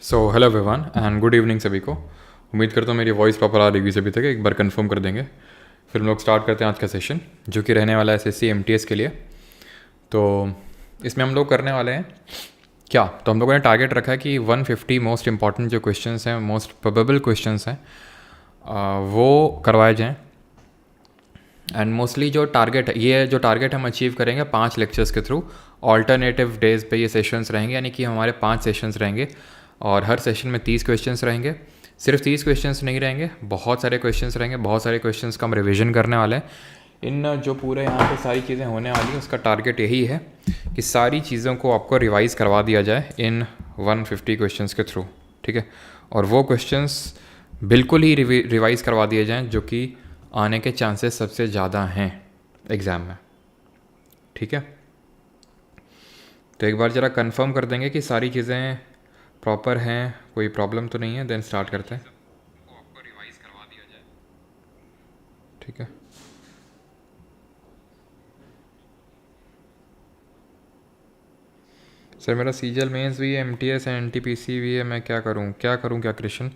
So hello everyone and good evening सभी को। उम्मीद करता हूँ मेरी वॉइस प्रॉपर आ रही है सभी तक। एक बार कंफर्म कर देंगे फिर हम लोग स्टार्ट करते हैं आज का सेशन, जो कि रहने वाला है एसएससी एमटीएस के लिए। तो इसमें हम लोग करने वाले हैं क्या, तो हम लोगों ने टारगेट रखा है कि 150 मोस्ट इंपॉर्टेंट जो क्वेश्चंस हैं, मोस्ट प्रोबेबल क्वेश्चंस हैं, वो करवाए जाएँ। एंड मोस्टली जो टारगेट हम अचीव करेंगे 5 लेक्चर्स के थ्रू। ऑल्टरनेटिव डेज पे ये सेशंस रहेंगे, यानी कि हमारे 5 सेशंस रहेंगे और हर सेशन में 30 क्वेश्चंस रहेंगे। सिर्फ 30 क्वेश्चंस नहीं रहेंगे, बहुत सारे क्वेश्चंस रहेंगे। बहुत सारे क्वेश्चंस का हम रिवीजन करने वाले हैं। इन जो पूरे यहाँ पे सारी चीज़ें होने वाली हैं, उसका टारगेट यही है कि सारी चीज़ों को आपको रिवाइज़ करवा दिया जाए इन 150 क्वेश्चंस के थ्रू, ठीक है। और वो क्वेश्चंस बिल्कुल ही रिवाइज़ करवा दिए जाएँ जो कि आने के चांसेस सबसे ज़्यादा हैं एग्ज़ाम में, ठीक है। तो एक बार ज़रा कंफर्म कर देंगे कि सारी चीज़ें प्रॉपर हैं, कोई प्रॉब्लम तो नहीं है, देन स्टार्ट करते हैं। आपको रिवाइज करवा दिया जाए, ठीक है। सर मेरा सीजीएल मेंस भी है, एमटीएस है, एनटीपीसी भी है, मैं क्या करूं क्या कृष्ण।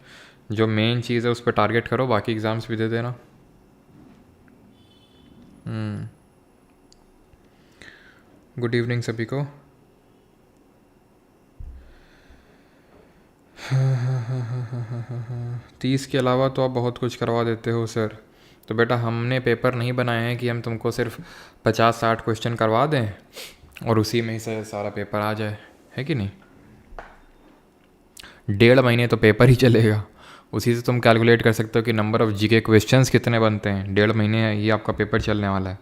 जो मेन चीज़ है उस पर टारगेट करो, बाकी एग्ज़ाम्स भी दे देना। गुड इवनिंग सभी को। हाँ, 30 के अलावा तो आप बहुत कुछ करवा देते हो सर। तो बेटा हमने पेपर नहीं बनाए हैं कि हम तुमको सिर्फ 50-60 क्वेश्चन करवा दें और उसी में ही से सारा पेपर आ जाए, है कि नहीं। 1.5 महीने तो पेपर ही चलेगा, उसी से तुम कैलकुलेट कर सकते हो कि नंबर ऑफ़ जीके क्वेश्चंस कितने बनते हैं। 1.5 महीने ये आपका पेपर चलने वाला है,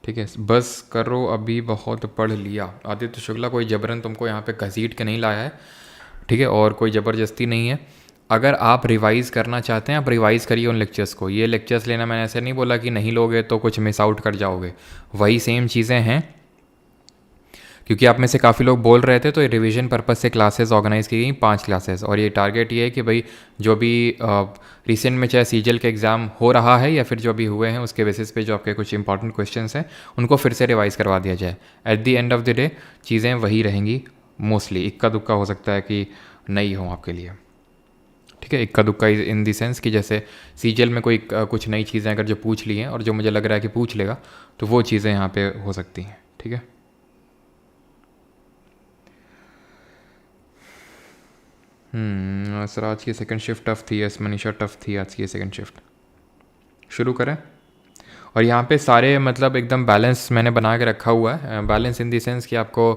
ठीक है। बस करो, अभी बहुत पढ़ लिया। आदित्य शुक्ला कोई जबरन तुमको यहाँ पे घसीट के नहीं लाया है, ठीक है, और कोई ज़बरदस्ती नहीं है। अगर आप रिवाइज़ करना चाहते हैं, आप रिवाइज़ करिए उन लेक्चर्स को। ये लेक्चर्स लेना मैंने ऐसे नहीं बोला कि नहीं लोगे तो कुछ मिस आउट कर जाओगे, वही सेम चीज़ें हैं। क्योंकि आप में से काफ़ी लोग बोल रहे थे, तो रिवीजन पर्पस से क्लासेस ऑर्गेनाइज़ की गई 5 क्लासेस। और ये टारगेट ये है कि भाई जो भी रिसेंट में चाहे सीजीएल के एग्ज़ाम हो रहा है या फिर जो भी हुए हैं, उसके बेसिस पे जो आपके कुछ इंपॉर्टेंट क्वेश्चंस हैं उनको फिर से रिवाइज़ करवा दिया जाए। At the end of the day चीज़ें वही रहेंगी मोस्टली। इक्का दुक्का हो सकता है कि नहीं हो आपके लिए, ठीक है। इक्का दुक्का इन दी सेंस कि जैसे सीजीएल में कोई कुछ नई चीज़ें अगर जो पूछ ली हैं और जो मुझे लग रहा है कि पूछ लेगा, तो वो चीज़ें यहाँ पे हो सकती हैं, ठीक है। सर आज की सेकंड शिफ्ट टफ थी। यस मनीषा, टफ थी आज की सेकंड शिफ्ट। शुरू करें। और यहाँ पे सारे मतलब एकदम बैलेंस मैंने बना के रखा हुआ है। बैलेंस इन दी सेंस कि आपको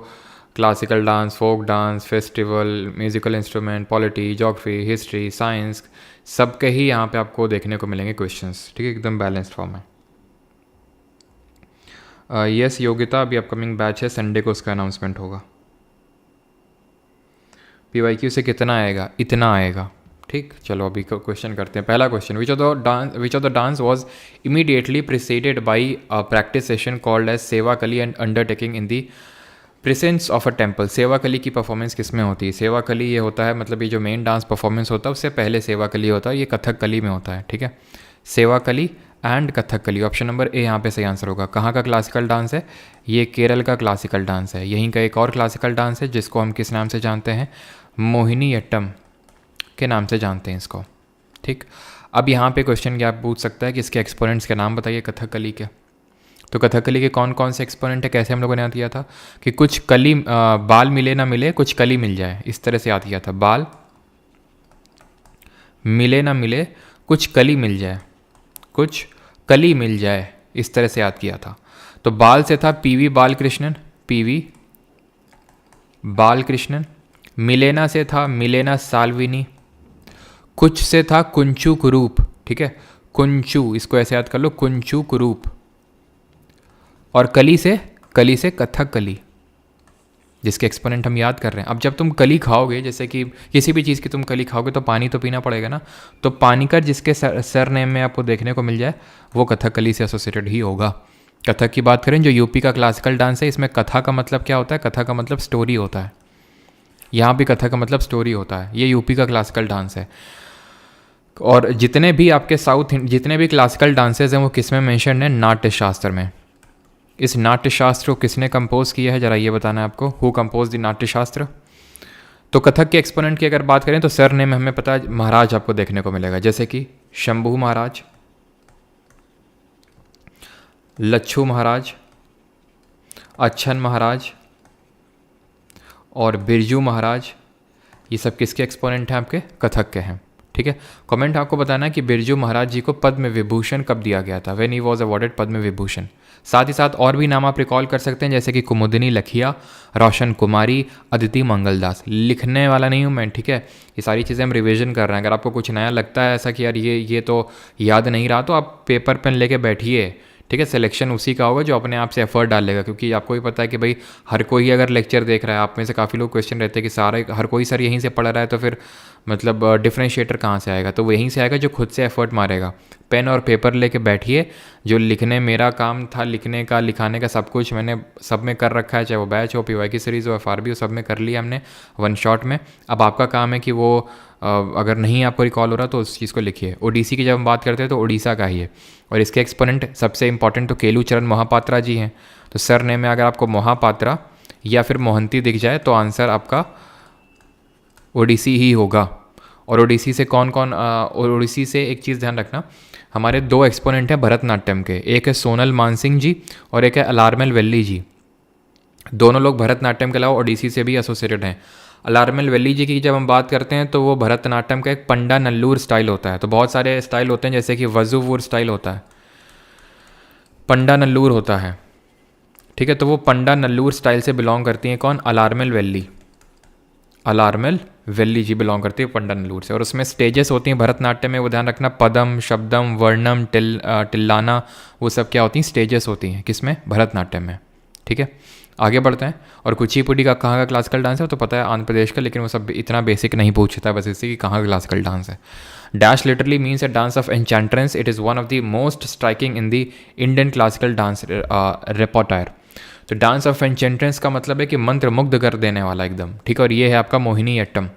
classical dance, folk dance, festival, musical instrument, polity, geography, history, science, सबके ही यहाँ पे आपको देखने को मिलेंगे क्वेश्चंस, ठीक है। एकदम बैलेंस्ड फॉर्म है। यस योगिता, अभी अपकमिंग बैच है, संडे को उसका अनाउंसमेंट होगा। पीवाईक्यू से कितना आएगा? इतना आएगा, ठीक। चलो अभी क्वेश्चन करते हैं। पहला question, which of the dance was immediately preceded by a practice session called as Seva Kali and undertaking in the presence of a temple. Seva Kali की परफॉर्मेंस किस में होती है? सेवा कली ये होता है, मतलब ये जो मेन डांस परफॉर्मेंस होता है उससे पहले सेवा कली होता है, ये कथक कली में होता है, ठीक है। सेवा कली एंड कथक कली, ऑप्शन नंबर ए यहाँ पे सही आंसर होगा। कहाँ का क्लासिकल डांस है? ये केरल का क्लासिकल डांस है। यहीं का एक और क्लासिकल डांस है जिसको हम किस नाम से जानते हैं? मोहिनीअट्टम के नाम से जानते हैं इसको, ठीक। अब यहाँ पे क्वेश्चन क्या पूछ सकता है कि इसके एक्सपोनेंट्स के नाम बताइए कथकली के। तो कथकली के कौन कौन से एक्सपोनेंट है? कैसे हम लोगों ने याद किया था कि कुछ कली बाल मिले ना मिले, कुछ कली मिल जाए, इस तरह से याद किया था। बाल मिले ना मिले, कुछ कली मिल जाए, कुछ कली मिल जाए, इस तरह से याद किया था। तो बाल से था पीवी बालकृष्णन, पीवी बालकृष्णन। मिलेना से था मिलेना साल्विनी। कुछ से था कुंचू कुरूप, ठीक है। कुंचू, इसको ऐसे याद कर लो, कुंचू कुरूप। और कली से कथक कली, जिसके एक्सपोनेंट हम याद कर रहे हैं। अब जब तुम कली खाओगे, जैसे कि किसी भी चीज़ की तुम कली खाओगे तो पानी तो पीना पड़ेगा ना। तो पानीकर जिसके सर नेम में आपको देखने को मिल जाए, वो कथकली से एसोसिएटेड ही होगा। कथक की बात करें, जो यूपी का क्लासिकल डांस है, इसमें कथा का मतलब क्या होता है? कथा का मतलब स्टोरी होता है। यहाँ भी कथा का मतलब स्टोरी होता है। ये यूपी का क्लासिकल डांस है। और जितने भी आपके जितने भी क्लासिकल डांसेज हैं वो किस में मेंशन है? नाट्य शास्त्र में। इस नाट्य शास्त्र को किसने कंपोज किया है, जरा ये बताना है आपको। हु कंपोज द नाट्य शास्त्र? तो कथक के एक्सपोनेंट की अगर बात करें तो सर नेम हमें पता है महाराज आपको देखने को मिलेगा, जैसे कि शंभू महाराज, लच्छू महाराज, अच्छन महाराज और बिरजू महाराज। ये सब किसके एक्सपोनेंट हैं? आपके कथक के हैं। ठीक है, कमेंट आपको बताना है कि बिरजू महाराज जी को पद्म विभूषण कब दिया गया था, when he was awarded Padma Vibhushan. साथ ही साथ और भी नाम आप रिकॉल कर सकते हैं, जैसे कि कुमुदिनी लखिया, रोशन कुमारी, अदिति मंगलदास। लिखने वाला नहीं हूँ मैं, ठीक है, ये सारी चीज़ें हम रिवीजन कर रहे हैं। अगर आपको कुछ नया लगता है ऐसा कि यार ये तो याद नहीं रहा, तो आप पेपर पेन लेके बैठिए, ठीक है। सिलेक्शन उसी का होगा जो अपने आप से एफर्ट डालेगा, क्योंकि आपको भी पता है कि भाई हर कोई अगर लेक्चर देख रहा है, आप में से काफ़ी लोग क्वेश्चन रहते हैं कि सारे हर कोई सर यहीं से पढ़ रहा है, तो फिर मतलब डिफ्रेंशिएटर कहाँ से आएगा? तो वो यहीं से आएगा जो खुद से एफर्ट मारेगा। पेन और पेपर लेके बैठिए। जो लिखने मेरा काम था, लिखने का, लिखाने का, सब कुछ मैंने सब में कर रखा है, चाहे वो बैच हो, पीवाई की सीरीज़ हो, एफआरबी हो, सब में कर लिया हमने वन शॉट में। अब आपका काम है कि वो अगर नहीं आपको रिकॉल हो रहा तो उस चीज़ को लिखिए। ओडिसी की जब हम बात करते हैं तो ओडिशा का ही है, और इसके एक्सपोनेंट सबसे इंपॉर्टेंट तो केलूचरण मोहापात्रा जी हैं। तो सर नेम में अगर आपको मोहापात्रा या फिर मोहंती दिख जाए तो आंसर आपका ओडिसी ही होगा। और ओडिसी से कौन कौन ओडिसी से एक चीज़ ध्यान रखना, हमारे दो एक्सपोनेंट हैं भरतनाट्यम के, एक है सोनल मानसिंह जी और एक है अलारमेल वेल्ली जी। दोनों लोग भरतनाट्यम के अलावा ओडिसी से भी एसोसिएटेड हैं। अलारमेल वेल्ली जी की जब हम बात करते हैं तो वो भरतनाट्यम का एक पंडा नल्लूर स्टाइल होता है। तो बहुत सारे स्टाइल होते हैं, जैसे कि वजुवूर स्टाइल होता है, पंडा नल्लूर होता है, ठीक है। तो वो पंडा नल्लूर स्टाइल से बिलोंग करती हैं कौन? अलारमेल वेल्ली। अलारमेल वेल्ली जी बिलोंग करती है पंडा नल्लूर से। और उसमें स्टेजेस होती हैं भरतनाट्यम में, वो ध्यान रखना, पदम, शब्दम, वर्णम, टिल्लाना, वो सब क्या होती हैं? स्टेजेस होती हैं। किसमें? भरतनाट्यम में, ठीक है। आगे बढ़ते हैं। और कुचिपुड़ी का कहाँ का क्लासिकल डांस है तो पता है आंध्र प्रदेश का, लेकिन वो सब इतना बेसिक नहीं पूछता है, बस इससे कि कहाँ का क्लासिकल डांस है। Dash literally means a dance of enchantress. It is one of the most striking in the Indian classical dance repertoire. तो डांस ऑफ एन्चेंट्रेंस का मतलब है कि मंत्र मुग्ध कर देने वाला एकदम, ठीक है। और ये है आपका मोहिनी अट्टम,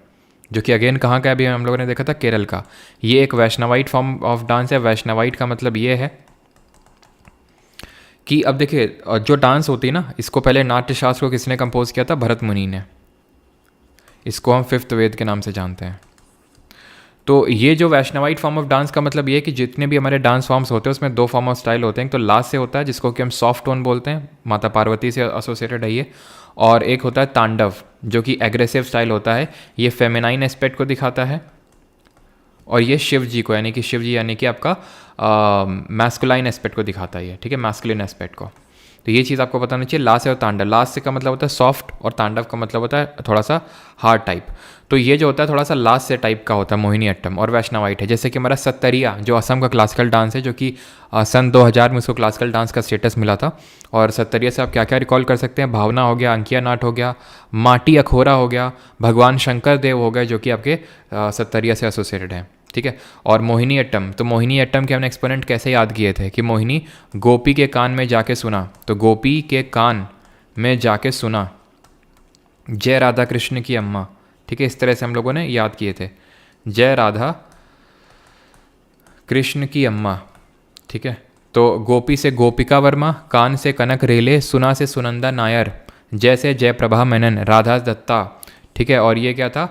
जो कि अगेन कहाँ का है? अभी हम लोगों ने देखा था केरल का। ये एक वैष्णवाइट फॉर्म ऑफ डांस है। वैष्णवाइट का मतलब ये है कि अब देखिए जो डांस होती है ना, इसको पहले नाट्य शास्त्र को किसने कंपोज किया था? भरत मुनि ने। इसको हम 5th वेद के नाम से जानते हैं। तो ये जो वैष्णवाइट फॉर्म ऑफ डांस का मतलब ये है कि जितने भी हमारे डांस फॉर्म्स होते हैं उसमें दो फॉर्म ऑफ स्टाइल होते हैं। तो लास्ट से होता है जिसको कि हम सॉफ्ट टोन बोलते हैं, माता पार्वती से एसोसिएटेड है ये। और एक होता है तांडव, जो कि एग्रेसिव स्टाइल होता है, ये फेमिनाइन एस्पेक्ट को दिखाता है। और ये शिव जी को, यानी कि शिव जी यानी कि आपका मैस्कुलाइन एस्पेक्ट को दिखाता है ये, ठीक है, मैस्कुलिन एस्पेक्ट को। तो ये चीज़ आपको बताना चाहिए। लास्ट है तांडव। लास्ट से का मतलब होता है सॉफ्ट और तांडव का मतलब होता है थोड़ा सा हार्ड टाइप। तो ये जो होता है थोड़ा सा लास्ट से टाइप का होता है मोहिनी अट्टम। और वैष्णवाइट है, जैसे कि हमारा सत्तरिया जो असम का क्लासिकल डांस है, जो कि सन 2000 में उसको क्लासिकल डांस का स्टेटस मिला था। और सत्तरिया से आप क्या क्या रिकॉल कर सकते हैं? भावना हो गया, अंकिया नाट हो गया, माटी अखोरा हो गया, भगवान शंकर देव हो गए, जो कि आपके सत्तरिया से एसोसिएटेड हैं, ठीक है। और मोहिनी अट्टम, तो मोहिनी अट्टम के हमने एक्सपोनेंट कैसे याद किए थे कि मोहिनी गोपी के कान में जाके सुना, तो गोपी के कान में जाके सुना, जय राधा कृष्ण की अम्मा, ठीक है। इस तरह से हम लोगों ने याद किए थे, जय राधा कृष्ण की अम्मा, ठीक है। तो गोपी से गोपिका वर्मा, कान से कनक रेले, सुना से सुनंदा नायर, जय से जयप्रभा मेनन, राधा दत्ता, ठीक है। और ये क्या था?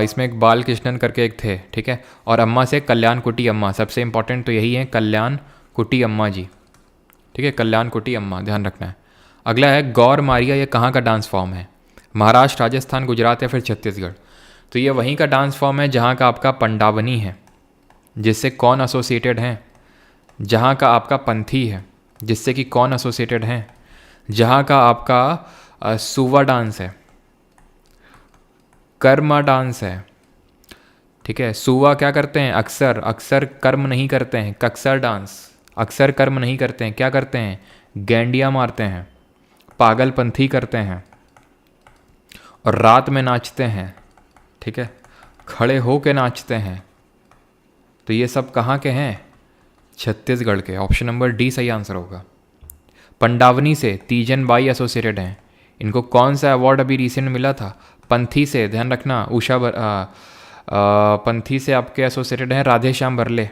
इसमें एक बाल कृष्णन करके एक थे, ठीक है। और अम्मा से कल्याण कुटी अम्मा, सबसे इंपॉर्टेंट तो यही है, कल्याण कुटी अम्मा जी, ठीक है, कल्याण कुटी अम्मा, ध्यान रखना है। अगला है गौर मारिया। ये कहाँ का डांस फॉर्म है? महाराष्ट्र, राजस्थान, गुजरात या फिर छत्तीसगढ़? तो ये वहीं का डांस फॉर्म है जहाँ का आपका पंडावनी है, जिससे कौन एसोसिएटेड हैं? जहाँ का आपका पंथी है, जिससे कि कौन एसोसिएटेड हैं? जहाँ का आपका सुवा डांस है, कर्मा डांस है, ठीक है। सुवा क्या करते हैं? अक्सर, अक्सर कर्म नहीं करते हैं, कक्सर डांस, अक्सर कर्म नहीं करते हैं, क्या करते हैं? गैंडिया मारते हैं, पागलपंथी करते हैं और रात में नाचते हैं, ठीक है, खड़े हो के नाचते हैं। तो ये सब कहाँ के हैं? छत्तीसगढ़ के। ऑप्शन नंबर डी सही आंसर होगा। पंडावनी से तीजन बाई एसोसिएटेड हैं। इनको कौन सा अवार्ड अभी रिसेंट मिला था? पंथी से, ध्यान रखना, पंथी से आपके एसोसिएटेड हैं राधे श्याम बर्ले।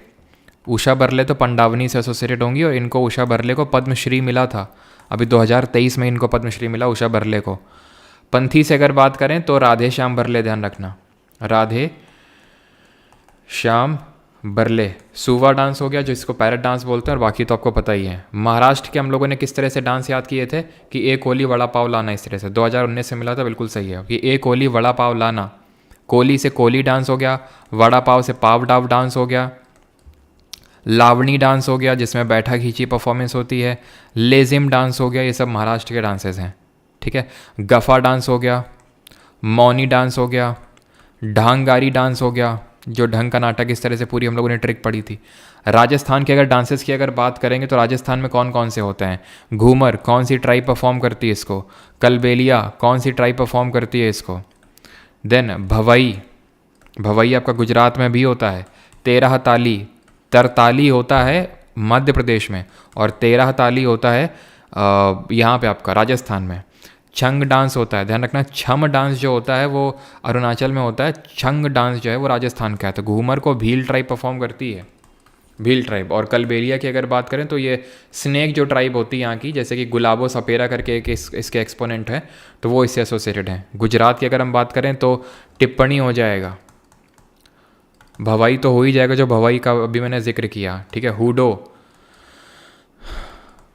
उषा बर्ले तो पंडावनी से एसोसिएटेड होंगी, और इनको उषा बर्ले को पद्मश्री मिला था अभी 2023 में, इनको पद्मश्री मिला उषा बर्ले को। पंथी से अगर बात करें तो राधे श्याम बरले, ध्यान रखना, राधे श्याम बरले। सूवा डांस हो गया जो इसको पैरट डांस बोलते हैं, और बाकी तो आपको पता ही है। महाराष्ट्र के हम लोगों ने किस तरह से डांस याद किए थे कि एक कोली वड़ा पाव लाना, इस तरह से 2019 से मिला था, बिल्कुल सही है कि एक कोली वड़ा पाव लाना। कोली से कोली डांस हो गया, वड़ा पाव से पाव डाव डांस हो गया, लावणी डांस हो गया जिसमें बैठा खींची परफॉर्मेंस होती है, लेजिम डांस हो गया, ये सब महाराष्ट्र के डांसेस हैं, ठीक है। गफा डांस हो गया, मौनी डांस हो गया, ढांगारी डांस हो गया, जो ढंग का नाटक, इस तरह से पूरी हम लोगों ने ट्रिक पढ़ी थी। राजस्थान के अगर डांसेस की अगर बात करेंगे तो राजस्थान में कौन कौन से होते हैं? घूमर, कौन सी ट्राइब परफॉर्म करती है इसको? कलबेलिया, कौन सी ट्राइब परफॉर्म करती है इसको? देन भवई, भवई आपका गुजरात में भी होता है। तेरह ताली, तरताली होता है मध्य प्रदेश में, और तेरह ताली होता है यहाँ पे आपका राजस्थान में। छंग डांस होता है, ध्यान रखना, छम डांस जो होता है वो अरुणाचल में होता है, छंग डांस जो है वो राजस्थान का है। तो घूमर को भील ट्राइब परफॉर्म करती है, भील ट्राइब। और कलबेलिया की अगर बात करें तो ये स्नेक जो ट्राइब होती है यहाँ की, जैसे कि गुलाबो सपेरा करके एक इसके एक्सपोनेंट है, तो वो इससे एसोसिएटेड है। गुजरात की अगर हम बात करें तो टिप्पणी हो जाएगा, भवाई तो हो ही जाएगा जो भवाई का अभी मैंने जिक्र किया, ठीक है। हुडो,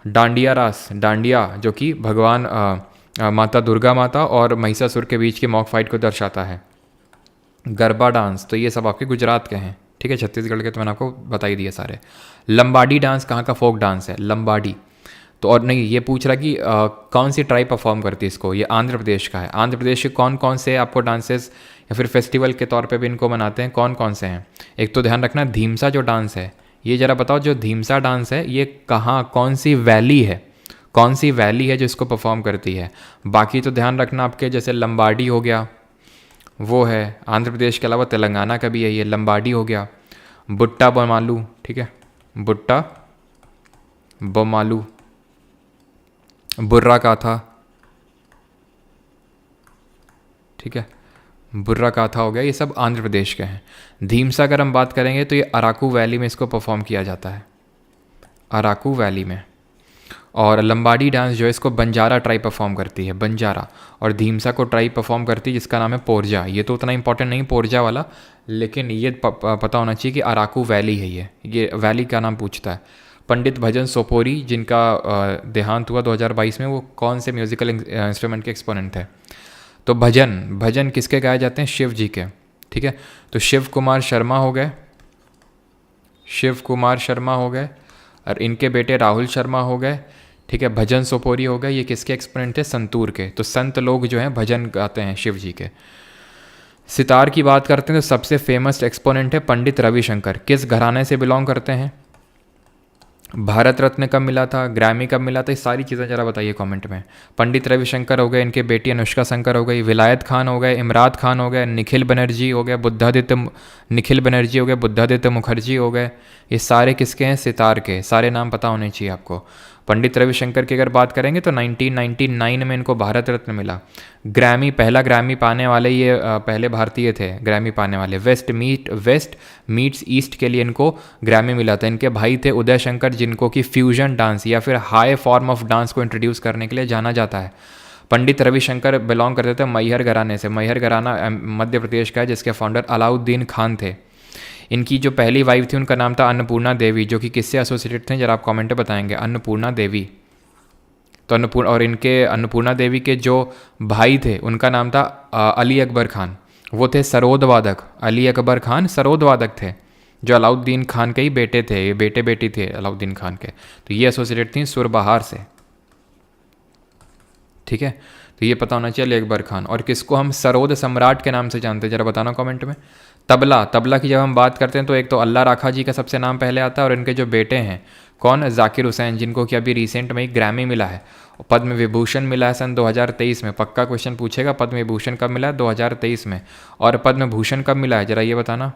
डांडिया रास, डांडिया जो कि भगवान माता दुर्गा माता और महिषासुर के बीच के मॉक फाइट को दर्शाता है। गरबा डांस, तो ये सब आपके गुजरात के हैं, ठीक है। छत्तीसगढ़ के तो मैंने आपको बता ही दिए सारे। लंबाडी डांस कहाँ का फोक डांस है? लंबाडी तो, और नहीं, ये पूछ रहा कि कौन सी ट्राइब परफॉर्म करती है इसको? ये आंध्र प्रदेश का है। आंध्र प्रदेश के कौन कौन से आपको डांसेस या फिर फेस्टिवल के तौर पे भी इनको मनाते हैं, कौन कौन से हैं? एक तो ध्यान रखना धीमसा जो डांस है, ये ज़रा बताओ, जो धीमसा डांस है ये कहाँ, कौन सी वैली है, कौन सी वैली है जो इसको परफॉर्म करती है? बाकी तो ध्यान रखना आपके जैसे लंबाडी हो गया, वो है आंध्र प्रदेश के अलावा तेलंगाना का भी है ये, लंबाडी हो गया। बुट्टा बोमालू, ठीक है, बुट्टा बोमालू। बुर्रा काथा, ठीक है, बुर्रा काथा हो गया, ये सब आंध्र प्रदेश के हैं। धीमसा अगर हम बात करेंगे तो ये अराकू वैली में इसको परफॉर्म किया जाता है, अराकू वैली में। और लंबाडी डांस जो है इसको बंजारा ट्राइब परफॉर्म करती है, बंजारा। और धीमसा को ट्राइब परफॉर्म करती है जिसका नाम है पोरजा। ये तो उतना इंपॉर्टेंट नहीं पोरजा वाला, लेकिन ये पता होना चाहिए कि अराकू वैली है ये वैली का नाम पूछता है। पंडित भजन सोपोरी जिनका देहांत हुआ 2022 में, वो कौन से म्यूजिकल इंस्ट्रूमेंट के एक्सपोनेंट थे? तो भजन किसके गाए जाते हैं? शिव जी के, ठीक है। तो शिव कुमार शर्मा हो गए, शिव कुमार शर्मा हो गए, और इनके बेटे राहुल शर्मा हो गए, ठीक है। भजन सोपोरी हो गए, ये किसके एक्सपोनेंट थे? संतूर के। तो संत लोग जो हैं भजन गाते हैं शिव जी के। सितार की बात करते हैं तो सबसे फेमस एक्सपोनेंट है पंडित रविशंकर। किस घराने से बिलोंग करते हैं? भारत रत्न कब मिला था? ग्रैमी कब मिला था? ये सारी चीज़ें ज़रा बताइए कमेंट में। पंडित रविशंकर हो गए, इनके बेटी अनुष्का शंकर हो गई, विलायत खान हो गए, इमरात खान हो गए, निखिल बनर्जी हो गए, निखिल बनर्जी हो गए, बुद्धादित्य मुखर्जी हो गए। ये सारे किसके हैं? सितार के। सारे नाम पता होने चाहिए आपको। पंडित रविशंकर की अगर बात करेंगे तो 1999 में इनको भारत रत्न मिला। ग्रैमी, पहला ग्रैमी पाने वाले ये पहले भारतीय थे ग्रैमी पाने वाले। वेस्ट मीट्स ईस्ट के लिए इनको ग्रैमी मिला था। इनके भाई थे उदय शंकर, जिनको कि फ्यूजन डांस या फिर हाई फॉर्म ऑफ डांस को इंट्रोड्यूस करने के लिए जाना जाता है। पंडित रविशंकर बिलोंग करते थे मैहर घराने से। मैहर घराना मध्य प्रदेश का है, जिसके फाउंडर अलाउद्दीन खान थे। इनकी जो पहली वाइफ थी उनका नाम था अन्नपूर्णा देवी, जो कि किससे एसोसिएटेड थे जरा आप कमेंट में बताएंगे? अन्नपूर्णा देवी। तो और इनके अन्नपूर्णा देवी के जो भाई थे उनका नाम था अली अकबर खान। वो थे सरोद वादक। अली अकबर खान सरोद वादक थे, जो अलाउद्दीन खान के ही बेटे थे, ये बेटे बेटी थे अलाउद्दीन खान के। तो ये एसोसिएटेड थी सुरबहार से, ठीक है। तो ये पता होना चाहिए अली अकबर खान। और किसको हम सरोद सम्राट के नाम से जानते हैं जरा बताना कमेंट में। तबला की जब हम बात करते हैं तो एक तो अल्लाह राखा जी का सबसे नाम पहले आता है, और इनके जो बेटे हैं कौन? जाकिर हुसैन, जिनको कि अभी रिसेंट में एक ग्रैमी मिला है। पद्म विभूषण मिला है सन 2023 में। पक्का क्वेश्चन पूछेगा, पद्म विभूषण कब मिला है? 2023 में। और पद्म भूषण कब मिला है जरा ये बताना।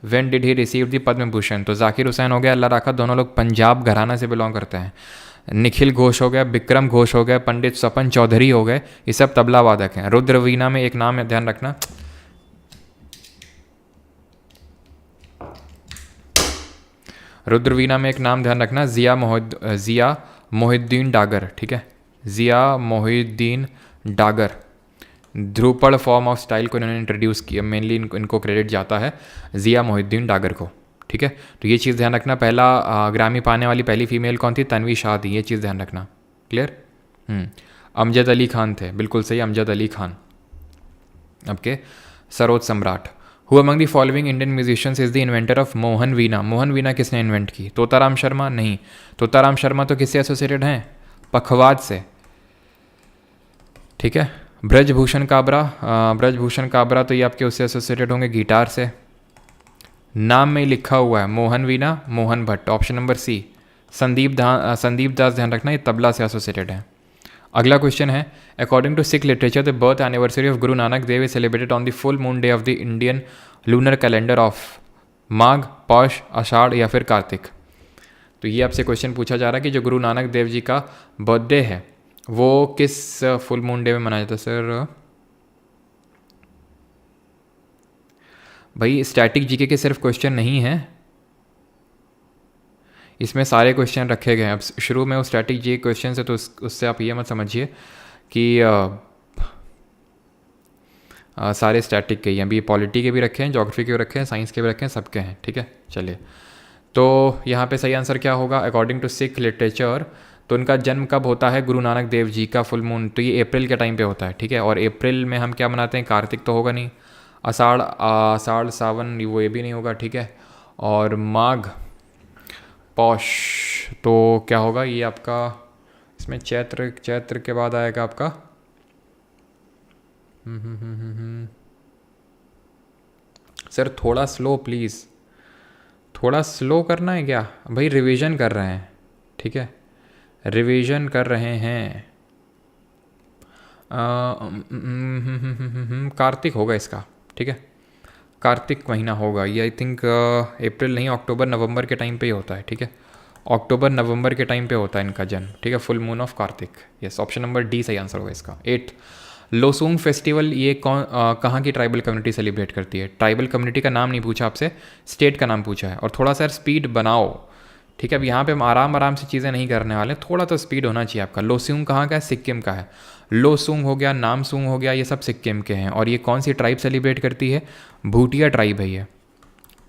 When did he receive the Padma Bhushan? तो जाकिर हुसैन हो गया, अल्लाह राखा, दोनों लोग पंजाब घराना से बिलोंग करते हैं। निखिल घोष हो गया, विक्रम घोष हो गए, पंडित स्वपन चौधरी हो गए, ये सब तबला वादक हैं। रुद्रवीणा में एक नाम है, ध्यान रखना, रुद्रवीणा में एक नाम ध्यान रखना, जिया मोहिद्दीन डागर, ठीक है, Zia Mohiuddin Dagar, Dhrupad form of style को इन्होंने इंट्रोड्यूस किया, मेनली इनको क्रेडिट जाता है जिया मोहिउद्दीन डागर को। ठीक है, तो ये चीज़ ध्यान रखना। पहला ग्रामी पाने वाली पहली फीमेल कौन थी? तन्वी शाह थी, ये चीज़ ध्यान रखना। क्लियर? अमजद अली खान थे, बिल्कुल सही, Amjad Ali Khan. Okay, Saroj Samrat. Who among the following Indian musicians is the inventor of Mohan Veena? Mohan Veena किसने इन्वेंट की? तोताराम शर्मा? नहीं, तोताराम शर्मा तो किससे एसोसिएटेड हैं? पखवाज से। ठीक है, ब्रजभूषण काबरा, ब्रजभूषण काबरा तो ये आपके उससे एसोसिएटेड होंगे, गिटार से। नाम में लिखा हुआ है Mohan Veena, Mohan Bhatt, option number C. Sandeep Das, ध्यान रखना, ये तबला से एसोसिएटेड है। अगला क्वेश्चन है, according to Sikh literature the birth anniversary of Guru Nanak Dev is celebrated on the full moon day of the Indian lunar calendar of Magh, Paush, Ashadh या फिर कार्तिक? तो ये आपसे क्वेश्चन पूछा जा रहा है कि जो गुरु नानक देव जी का बर्थडे है वो किस फुल मून डे में मनाया जाता है? सर भाई स्टैटिक जीके के सिर्फ क्वेश्चन नहीं है, इसमें सारे क्वेश्चन रखे गए हैं। अब शुरू में वो स्टैटिक जीके क्वेश्चन है तो उससे आप ये मत समझिए कि सारे स्टैटिक के ही हैं, अभी पॉलिटी के भी रखे हैं, ज्योग्राफी के भी रखे हैं, साइंस के भी रखे हैं, सबके हैं। ठीक है, चलिए, तो यहाँ पे सही आंसर क्या होगा? अकॉर्डिंग टू सिख लिटरेचर तो उनका जन्म कब होता है गुरु नानक देव जी का फुल मून? तो ये अप्रैल के टाइम पे होता है। ठीक है, और अप्रैल में हम क्या मनाते हैं? कार्तिक तो होगा नहीं, आषाढ़ सावन वो ये भी नहीं होगा। ठीक है, और माघ, पौष तो क्या होगा? ये आपका इसमें चैत्र के बाद आएगा आपका सर थोड़ा स्लो प्लीज़, थोड़ा स्लो करना है क्या भाई? रिवीजन कर रहे हैं। ठीक है, रिवीजन कर रहे हैं। कार्तिक होगा इसका। ठीक है, कार्तिक महीना होगा ये, आई थिंक अप्रैल नहीं, अक्टूबर नवंबर के टाइम पे ही होता है। ठीक है, अक्टूबर नवंबर के टाइम पे होता है इनका जन्म। ठीक है, full moon of Kartik. Yes, option number D सही आंसर होगा इसका। 8 लोसूंग फेस्टिवल ये कहाँ की ट्राइबल कम्युनिटी सेलिब्रेट करती है? ट्राइबल कम्युनिटी का नाम नहीं पूछा आपसे, स्टेट का नाम पूछा है। और थोड़ा सा स्पीड बनाओ। ठीक है, अब यहाँ पे हम आराम से चीज़ें नहीं करने वाले, थोड़ा तो स्पीड होना चाहिए आपका। लोसूंग कहाँ का है? सिक्किम का है। लोसूंग हो गया, नामसूंग हो गया, ये सब सिक्किम के हैं। और ये कौन सी ट्राइब सेलिब्रेट करती है? भूटिया ट्राइब है ये।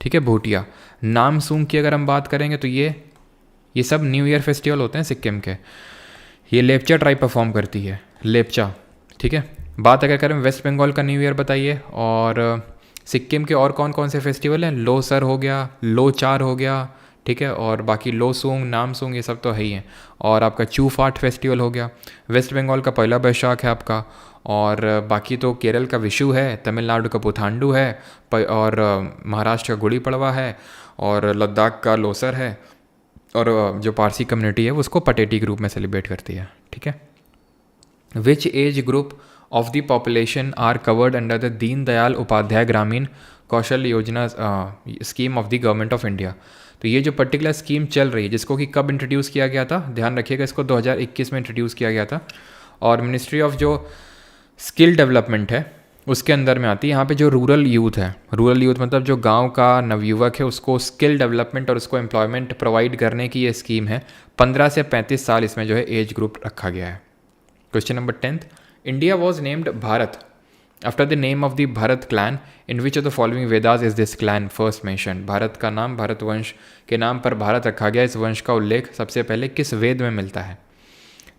ठीक है, भूटिया। नामसूंग की अगर हम बात करेंगे तो ये सब न्यू ईयर फेस्टिवल होते हैं सिक्किम के। ये लेप्चा ट्राइब परफॉर्म करती है, लेप्चा। ठीक है, बात अगर करें वेस्ट बंगाल का न्यू ईयर बताइए, और सिक्किम के और कौन कौन से फेस्टिवल हैं? लोसर हो गया, लोचार हो गया। ठीक है, और बाकी लोसूंग, नामसूंग ये सब तो है ही हैं। और आपका चूफाट फेस्टिवल हो गया। वेस्ट बंगाल का पहला बैशाख है आपका। और बाकी तो केरल का विशु है, तमिलनाडु का पुथांडु है, और महाराष्ट्र का गुड़ी पड़वा है, और लद्दाख का लोसर है, और जो पारसी कम्युनिटी है उसको पटेटी ग्रुप में सेलिब्रेट करती है। ठीक है, which age group of the population are covered under the Deen Dayal Upadhyaya Grameen Kaushal Yojana scheme of the government of India? तो ये जो पर्टिकुलर स्कीम चल रही है, जिसको कि कब इंट्रोड्यूस किया गया था, ध्यान रखिएगा, इसको 2021 में इंट्रोड्यूस किया गया था। और मिनिस्ट्री ऑफ जो स्किल डेवलपमेंट है उसके अंदर में आती है। यहाँ पे जो रूरल यूथ है, रूरल यूथ मतलब जो गांव का नवयुवक है, उसको स्किल डेवलपमेंट और उसको एम्प्लॉयमेंट प्रोवाइड करने की ये स्कीम है। 15 से 35 साल इसमें जो है एज ग्रुप रखा गया है। Question number 10, India was named Bharat after the name of the Bharat clan, in which of the following Vedas is this clan first mention? Bharat का नाम, भारत वंश के नाम पर भारत रखा गया। इस वंश का उल्लेख सबसे पहले किस वेद में मिलता है?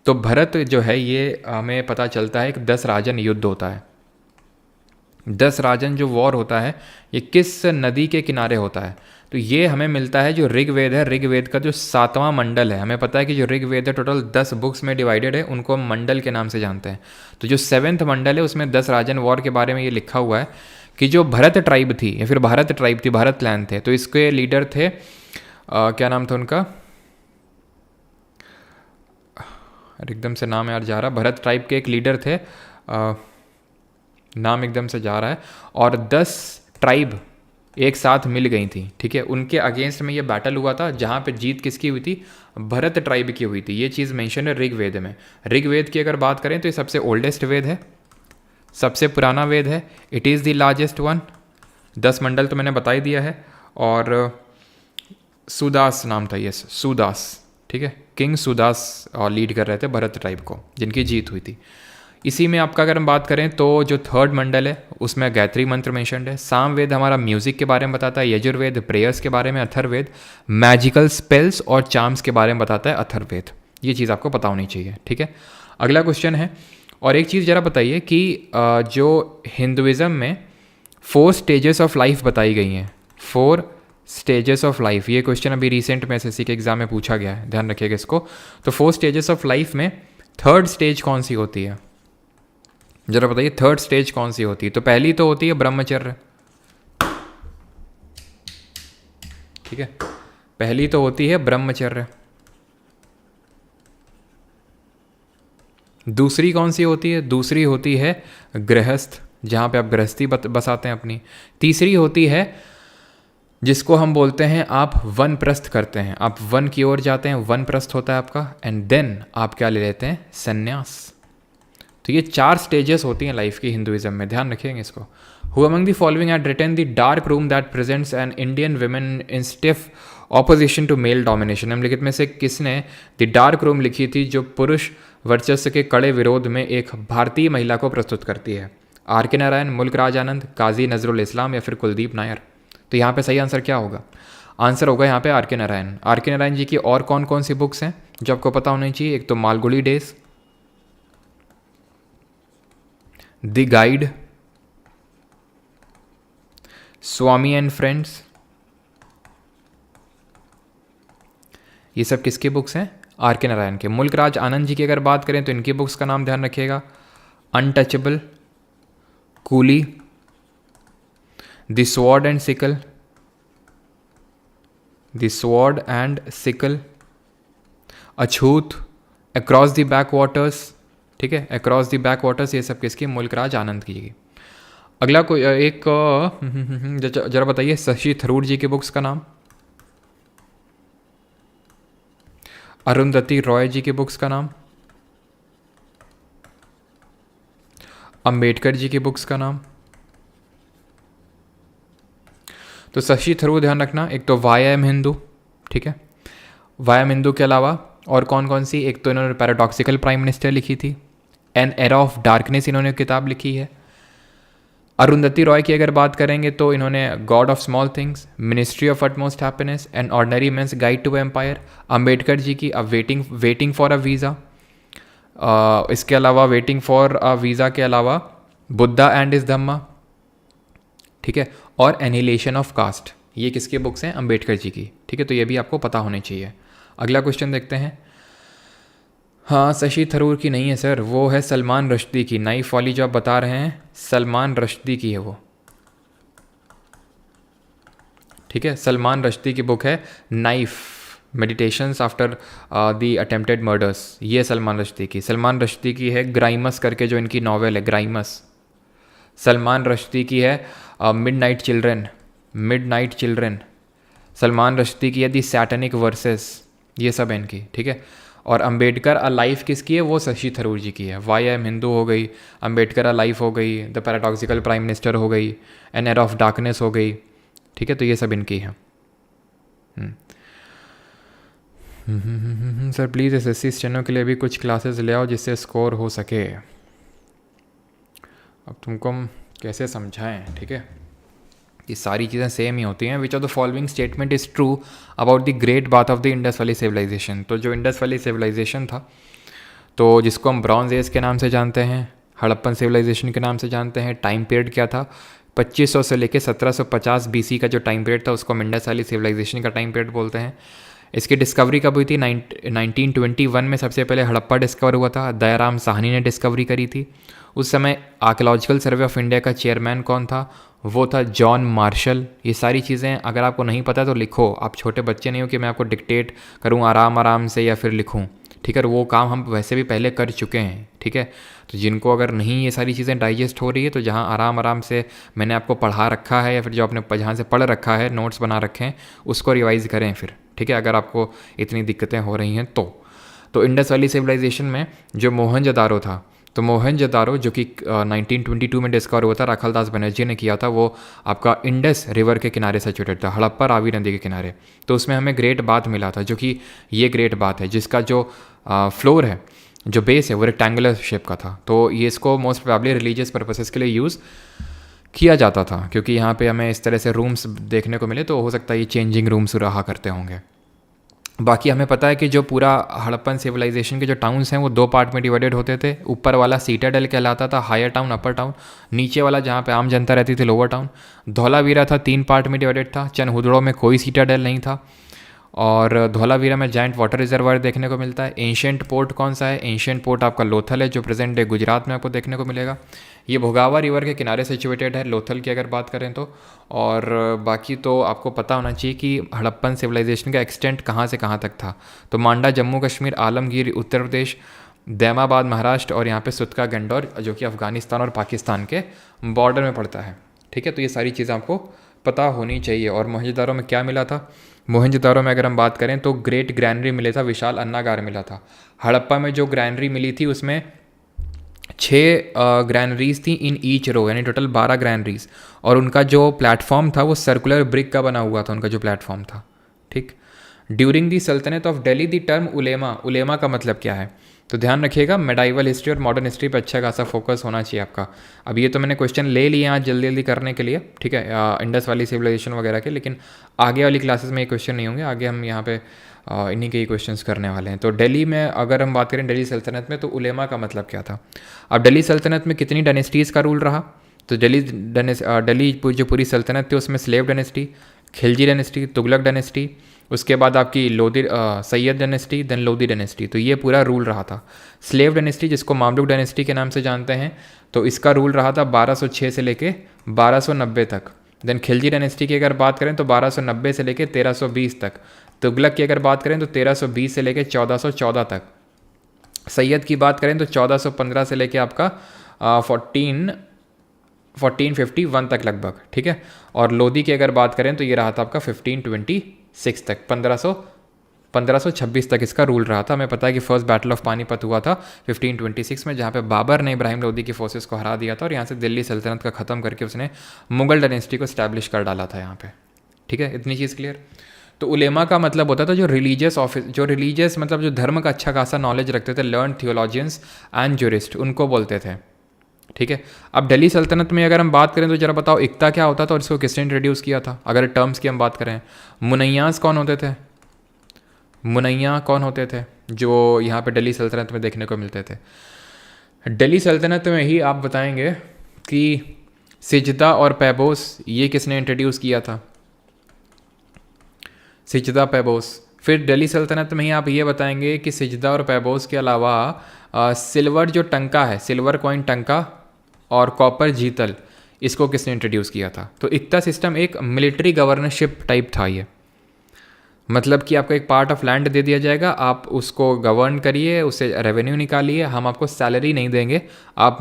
तो भरत जो है ये हमें पता चलता है एक 10 राजन युद्ध होता है। 10 राजन जो वॉर होता है ये किस नदी के किनारे होता है? तो ये हमें मिलता है जो ऋग्वेद है, ऋग्वेद का जो 7वां मंडल है। हमें पता है कि जो ऋग्वेद है टोटल 10 बुक्स में डिवाइडेड है, उनको हम मंडल के नाम से जानते हैं। तो जो 7वां मंडल है उसमें 10 राजन वॉर के बारे में ये लिखा हुआ है कि जो भरत ट्राइब थी या फिर भारत ट्राइब थी, भारत क्लैन थे, तो इसके लीडर थे क्या नाम था उनका? एकदम से नाम यार जा रहा, भरत ट्राइब के एक लीडर थे, नाम एकदम से जा रहा है। और 10 ट्राइब एक साथ मिल गई थी। ठीक है, उनके अगेंस्ट में ये बैटल हुआ था, जहाँ पे जीत किसकी हुई थी? भरत ट्राइब की हुई थी। ये चीज़ मेंशन है ऋग्वेद में। ऋग्वेद की अगर बात करें तो ये सबसे ओल्डेस्ट वेद है, सबसे पुराना वेद है। It is the largest one. 10 मंडल तो मैंने बता ही दिया है। और सुदास नाम था, यस सुदास। ठीक है, किंग सुदास लीड कर रहे थे भरत ट्राइब को, जिनकी जीत हुई थी। इसी में आपका अगर हम बात करें तो जो थर्ड मंडल है उसमें गायत्री मंत्र मेंशनड है। सामवेद हमारा म्यूजिक के बारे में बताता है, यजुर्वेद प्रेयर्स के बारे में, अथर्ववेद मैजिकल स्पेल्स और चार्म्स के बारे में बताता है अथर्ववेद। ये चीज़ आपको पता होनी चाहिए, ठीक है। अगला क्वेश्चन है, और एक चीज़ ज़रा बताइए कि जो हिंदुज़म में 4 स्टेजेस ऑफ लाइफ बताई गई हैं, 4 स्टेजेस ऑफ लाइफ, ये क्वेश्चन अभी रिसेंट में एसएससी के एग्जाम में पूछा गया है, ध्यान रखिएगा इसको। तो 4 स्टेजेस ऑफ लाइफ में थर्ड स्टेज कौन सी होती है, जरा बताइए थर्ड स्टेज कौन सी होती है। तो पहली तो होती है ब्रह्मचर्य, ठीक है, पहली तो होती है ब्रह्मचर्य। दूसरी कौन सी होती है, दूसरी होती है गृहस्थ, जहाँ पे आप गृहस्थी बसाते हैं अपनी। तीसरी होती है जिसको हम बोलते हैं आप वनप्रस्थ करते हैं, आप वन की ओर जाते हैं, वनप्रस्थ होता है आपका, एंड देन आप क्या ले लेते हैं, संन्यास। तो ये 4 स्टेजेस होती हैं लाइफ की हिंदुइज्म में, ध्यान रखिएगा इसको। Who among the following had written the dark room that presents an Indian women in stiff opposition to male domination. निम्नलिखित में से किसने द डार्क रूम लिखी थी जो पुरुष वर्चस्व के कड़े विरोध में एक भारतीय महिला को प्रस्तुत करती है? आर के नारायण, मुल्क राज आनंद, काजी नजरुल इस्लाम या फिर कुलदीप नायर। तो यहाँ पे सही आंसर क्या होगा? आंसर होगा यहाँ पे आर के नारायण। आर के नारायण जी की और कौन कौन सी बुक्स हैं जो आपको पता होनी चाहिए? एक तो Malgudi days, the guide, Swami and friends, ये सब किसकी बुक्स हैं? आर के नारायण के। मुल्क राज आनंद जी की अगर बात करें तो इनकी बुक्स का नाम ध्यान रखिएगा, untouchable, coolie, the sword and sickle, the sword and sickle, Achhut, across the back waters, ठीक है, अक्रॉस द बैक वाटर्स, ये सब किसकी? मुल्क राज आनंद की। अगला कोई एक जरा बताइए शशि थरूर जी की बुक्स का नाम, अरुंधति रॉय जी की बुक्स का नाम, अंबेडकर जी की बुक्स का नाम। तो शशि थरूर ध्यान रखना, एक तो वाई एम हिंदू, ठीक है, वाई एम हिंदू के अलावा और कौन कौन सी? एक तो इन्होंने पैराडॉक्सिकल प्राइम मिनिस्टर लिखी थी, एन एरा ऑफ डार्कनेस इन्होंने किताब लिखी है। अरुंधति रॉय की अगर बात करेंगे तो इन्होंने God of Small Things, Ministry of Utmost Happiness and Ordinary Man's Guide to Empire. Ambedkar ji की वेटिंग फॉर अ वीज़ा, इसके अलावा वेटिंग फॉर अ वीज़ा के अलावा बुद्धा एंड इस धम्मा, ठीक है, और एनिहिलेशन ऑफ कास्ट, ये किसकी बुक्स हैं? अंबेडकर जी की, ठीक है। तो ये भी आपको पता होने चाहिए। अगला क्वेश्चन देखते हैं। हाँ, शशि थरूर की नहीं है सर, वो है सलमान रश्दी की। नाइफ वाली जो आप बता रहे हैं सलमान रश्दी की है वो, ठीक है, सलमान रश्दी की बुक है knife, meditations after the attempted murders, ये सलमान रश्दी की। सलमान रश्दी की है ग्राइमस करके जो इनकी नॉवेल है, ग्राइमस। सलमान रश्दी की है मिडनाइट चिल्ड्रन। सलमान रश्दी की है दी सैटनिक वर्सेस, ये सब है इनकी, ठीक है। और अंबेडकर अ लाइफ किसकी है? वो शशि थरूर जी की है। वाई एम हिंदू हो गई, अंबेडकर अ लाइफ हो गई, द पैराडॉक्सिकल प्राइम मिनिस्टर हो गई, एन एरा ऑफ डार्कनेस हो गई, ठीक है। तो ये सब इनकी है। सर प्लीज़ एसएससी स्टेनो के लिए भी कुछ क्लासेस ले आओ जिससे स्कोर हो सके। अब तुमको हम कैसे समझाएं, ठीक है, ये सारी चीज़ें सेम ही होती हैं। Which of the following statement is true about the great bath of the Indus valley civilization. तो जो इंडस वैली सिविलाइजेशन था, तो जिसको हम ब्रॉन्ज एज के नाम से जानते हैं, हड़प्पन सिविलाइजेशन के नाम से जानते हैं, टाइम पीरियड क्या था? 2500 से लेकर 1750 BC का जो टाइम पीरियड था उसको हम इंडस वैली सिविलाइजेशन का टाइम पीरियड बोलते हैं। इसकी डिस्कवरी कब हुई थी? 1921 में सबसे पहले हड़प्पा डिस्कवर हुआ था, दयाराम साहनी ने डिस्कवरी करी थी। उस समय आर्कियोलॉजिकल सर्वे ऑफ इंडिया का चेयरमैन कौन था? वो था जॉन मार्शल। ये सारी चीज़ें अगर आपको नहीं पता तो लिखो, आप छोटे बच्चे नहीं हो कि मैं आपको डिक्टेट करूँ आराम आराम से या फिर लिखूँ, ठीक है। वो काम हम वैसे भी पहले कर चुके हैं, ठीक है। तो जिनको अगर नहीं ये सारी चीज़ें डाइजेस्ट हो रही है, तो जहाँ आराम आराम से मैंने आपको पढ़ा रखा है या फिर जो आपने जहाँ से पढ़ रखा है, नोट्स बना रखे हैं, उसको रिवाइज़ करें फिर, ठीक है, अगर आपको इतनी दिक्कतें हो रही हैं तो इंडस वैली सिविलाइजेशन में जो मोहनजोदारो था, तो मोहनजोदारो जो कि 1922 में डिस्कवर हुआ था, राखलदास बनर्जी ने किया था, वो आपका इंडस रिवर के किनारे सिचुएटेड था, हड़प्पा रावी नदी के किनारे। तो उसमें हमें ग्रेट बाथ मिला था, जो कि ये ग्रेट बाथ है जिसका जो फ्लोर है जो बेस है वो रेक्टेंगुलर शेप का था। तो ये इसको मोस्ट प्रोबेबली रिलीजियस पर्पसेस के लिए यूज़ किया जाता था, क्योंकि यहाँ पे हमें इस तरह से रूम्स देखने को मिले, तो हो सकता है ये चेंजिंग रूम्स रहा करते होंगे। बाकी हमें पता है कि जो पूरा हड़प्पन सिविलाइजेशन के जो टाउन्स हैं वो 2 पार्ट में डिवाइडेड होते थे। ऊपर वाला सीटाडेल कहलाता था, हायर टाउन, अपर टाउन। नीचे वाला जहाँ पे आम जनता रहती थी, लोअर टाउन। धौलावीरा था, 3 पार्ट में डिवाइडेड था। चनहुदड़ो में कोई सीटाडेल नहीं था। और धौलावीरा में जाइंट वाटर रिजर्वायर देखने को मिलता है। एंशियंट पोर्ट कौन सा है? एंशियंट पोर्ट आपका लोथल है, जो प्रेजेंट डे गुजरात में आपको देखने को मिलेगा। ये भोगावा रिवर के किनारे सिचुएटेड है, लोथल की अगर बात करें तो। और बाकी तो आपको पता होना चाहिए कि हड़प्पन सिविलाइजेशन का एक्सटेंट कहाँ से कहाँ तक था। तो मांडा जम्मू कश्मीर, आलमगीर उत्तर प्रदेश, दैमाबाद महाराष्ट्र, और यहाँ पे सुतका गंडौर जो कि अफ़गानिस्तान और पाकिस्तान के बॉर्डर में पड़ता है। ठीक है, तो ये सारी चीज़ें आपको पता होनी चाहिए। और मोहनजोदारो में क्या मिला था? मोहनजोदारो में अगर हम बात करें तो ग्रेट ग्रैनरी मिले था, विशाल अन्नागार मिला था। हड़प्पा में जो ग्रैनरी मिली थी उसमें 6 ग्रैनरीज थी इन ईच रो, यानी टोटल 12 ग्रैनरीज। और उनका जो प्लेटफॉर्म था वो सर्कुलर ब्रिक का बना हुआ था, उनका जो प्लेटफॉर्म था। ठीक। ड्यूरिंग दी सल्तनत ऑफ दिल्ली दी टर्म उलेमा, उलेमा का मतलब क्या है? तो ध्यान रखिएगा, मेडाइवल हिस्ट्री और मॉडर्न हिस्ट्री पे अच्छा खासा फोकस होना चाहिए आपका। अब ये तो मैंने क्वेश्चन ले लिए आज जल्दी जल्दी करने के लिए, ठीक है, इंडस वाली सिविलाइजेशन वगैरह के, लेकिन आगे वाली क्लासेस में ये क्वेश्चन नहीं होंगे। आगे हम यहाँ पे इन्हीं के ही क्वेश्चंस करने वाले हैं। तो दिल्ली में अगर हम बात करें, दिल्ली सल्तनत में, तो उलेमा का मतलब क्या था? अब दिल्ली सल्तनत में कितनी डायनेस्टीज़ का रूल रहा? तो दिल्ली जो पूरी सल्तनत थी उसमें slave dynasty, Khilji dynasty, Tughlaq dynasty, उसके बाद आपकी Lodhi Sayyid dynasty, then Lodhi dynasty. तो ये पूरा रूल रहा था। स्लेव डायनेस्टी जिसको मामलुक डायनेस्टी के नाम से जानते हैं, तो इसका रूल रहा था 1206 से लेके 1290 तक। देन खिलजी डायनेस्टी की अगर बात करें तो 1290 से लेके 1320 तक। तुगलक की अगर बात करें तो 1320 से लेके 1414 तक। सैयद की बात करें तो 1415 से लेके आपका 1451 तक लगभग। ठीक है, और लोधी की अगर बात करें तो ये रहा था आपका 1526 तक, 1526 तक इसका रूल रहा था। हमें पता है कि फर्स्ट बैटल ऑफ पानीपत हुआ था 1526 में, जहाँ पे बाबर ने इब्राहिम लोधी की फोर्सेस को हरा दिया था, और यहाँ से दिल्ली सल्तनत का ख़त्म करके उसने मुगल डायनेस्टी को स्टैब्लिश कर डाला था यहाँ पे। ठीक है, इतनी चीज़ क्लियर। तो उलेमा का मतलब होता था जो रिलीजियस मतलब जो धर्म का अच्छा खासा नॉलेज रखते थे, लर्न थियोलॉजियंस एंड ज्यूरिस्ट, उनको बोलते थे। ठीक है, अब दिल्ली सल्तनत में अगर हम बात करें तो जरा बताओ इक्ता क्या होता था और इसको किसने इंट्रोड्यूस किया था? अगर टर्म्स की हम बात करें, मुनैयास कौन होते थे? मुनैया कौन होते थे जो यहाँ पे दिल्ली सल्तनत में देखने को मिलते थे? दिल्ली सल्तनत में ही आप बताएंगे कि सिजदा और पैबोस ये किसने इंट्रोड्यूस किया था? सिजदा पैबोस। फिर दिल्ली सल्तनत में ही आप ये बताएंगे कि सिजदा और पैबोस के अलावा सिल्वर जो टंका है, सिल्वर कॉइन टंका और कॉपर जीतल, इसको किसने इंट्रोड्यूस किया था? तो इक्ता सिस्टम एक मिलिट्री गवर्नरशिप टाइप था ये। मतलब कि आपको एक पार्ट ऑफ लैंड दे दिया जाएगा, आप उसको गवर्न करिए, उससे रेवेन्यू निकालिए, हम आपको सैलरी नहीं देंगे, आप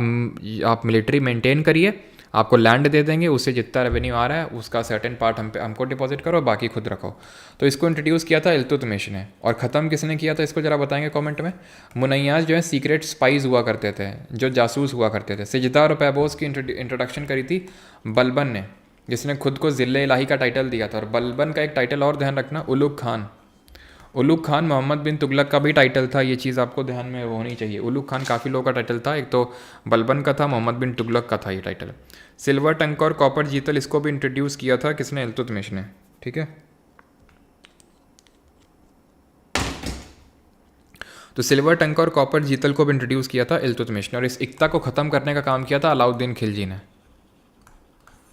मिलिट्री मेंटेन करिए, आपको लैंड दे देंगे, उससे जितना रेवेन्यू आ रहा है उसका सर्टेन पार्ट हमको डिपॉजिट करो, बाकी खुद रखो। तो इसको इंट्रोड्यूस किया था इल्तुतमिश ने। और ख़त्म किसने किया था इसको जरा बताएंगे कमेंट में। मुनैयास जो है सीक्रेट स्पाइज हुआ करते थे, जो जासूस हुआ करते थे। सिजदा और पैबोस की इंट्रोडक्शन करी थी बलबन ने, जिसने खुद को ज़िले इलाही का टाइटल दिया था। और बलबन का एक टाइटल और ध्यान रखना, उलुग खान। उलुग खान मोहम्मद बिन तुगलक का भी टाइटल था, ये चीज़ आपको ध्यान में होनी चाहिए। उलुग खान काफ़ी लोगों का टाइटल था, एक तो बलबन का था, मोहम्मद बिन तुगलक का था ये टाइटल। सिल्वर टंक और कॉपर जीतल इसको भी इंट्रोड्यूस किया था किसने? इल्तुतमिश ने। ठीक है, तो सिल्वर टंक और कॉपर जीतल को भी इंट्रोड्यूस किया था इल्तुतमिश ने। और इस इक्ता को ख़त्म करने का काम किया था अलाउद्दीन खिलजी ने।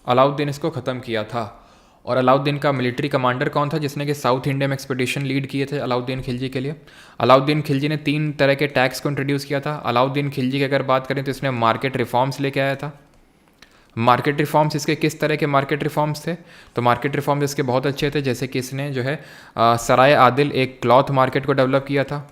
अलाउद्दीन इसको ख़त्म किया था। और अलाउद्दीन का मिलिट्री कमांडर कौन था जिसने कि साउथ इंडिया में एक्सपेडिशन लीड किए थे अलाउद्दीन खिलजी के लिए? अलाउद्दीन खिलजी ने 3 तरह के टैक्स को इंट्रोड्यूस किया था। अलाउद्दीन खिलजी की अगर बात करें तो इसने मार्केट रिफॉर्म्स लेके आया था। मार्केट रिफॉर्म्स इसके किस तरह के मार्केट रिफॉर्म्स थे? तो मार्केट रिफॉर्म्स इसके बहुत अच्छे थे, जैसे कि इसने जो है सराय आदिल एक क्लॉथ मार्केट को डेवलप किया था।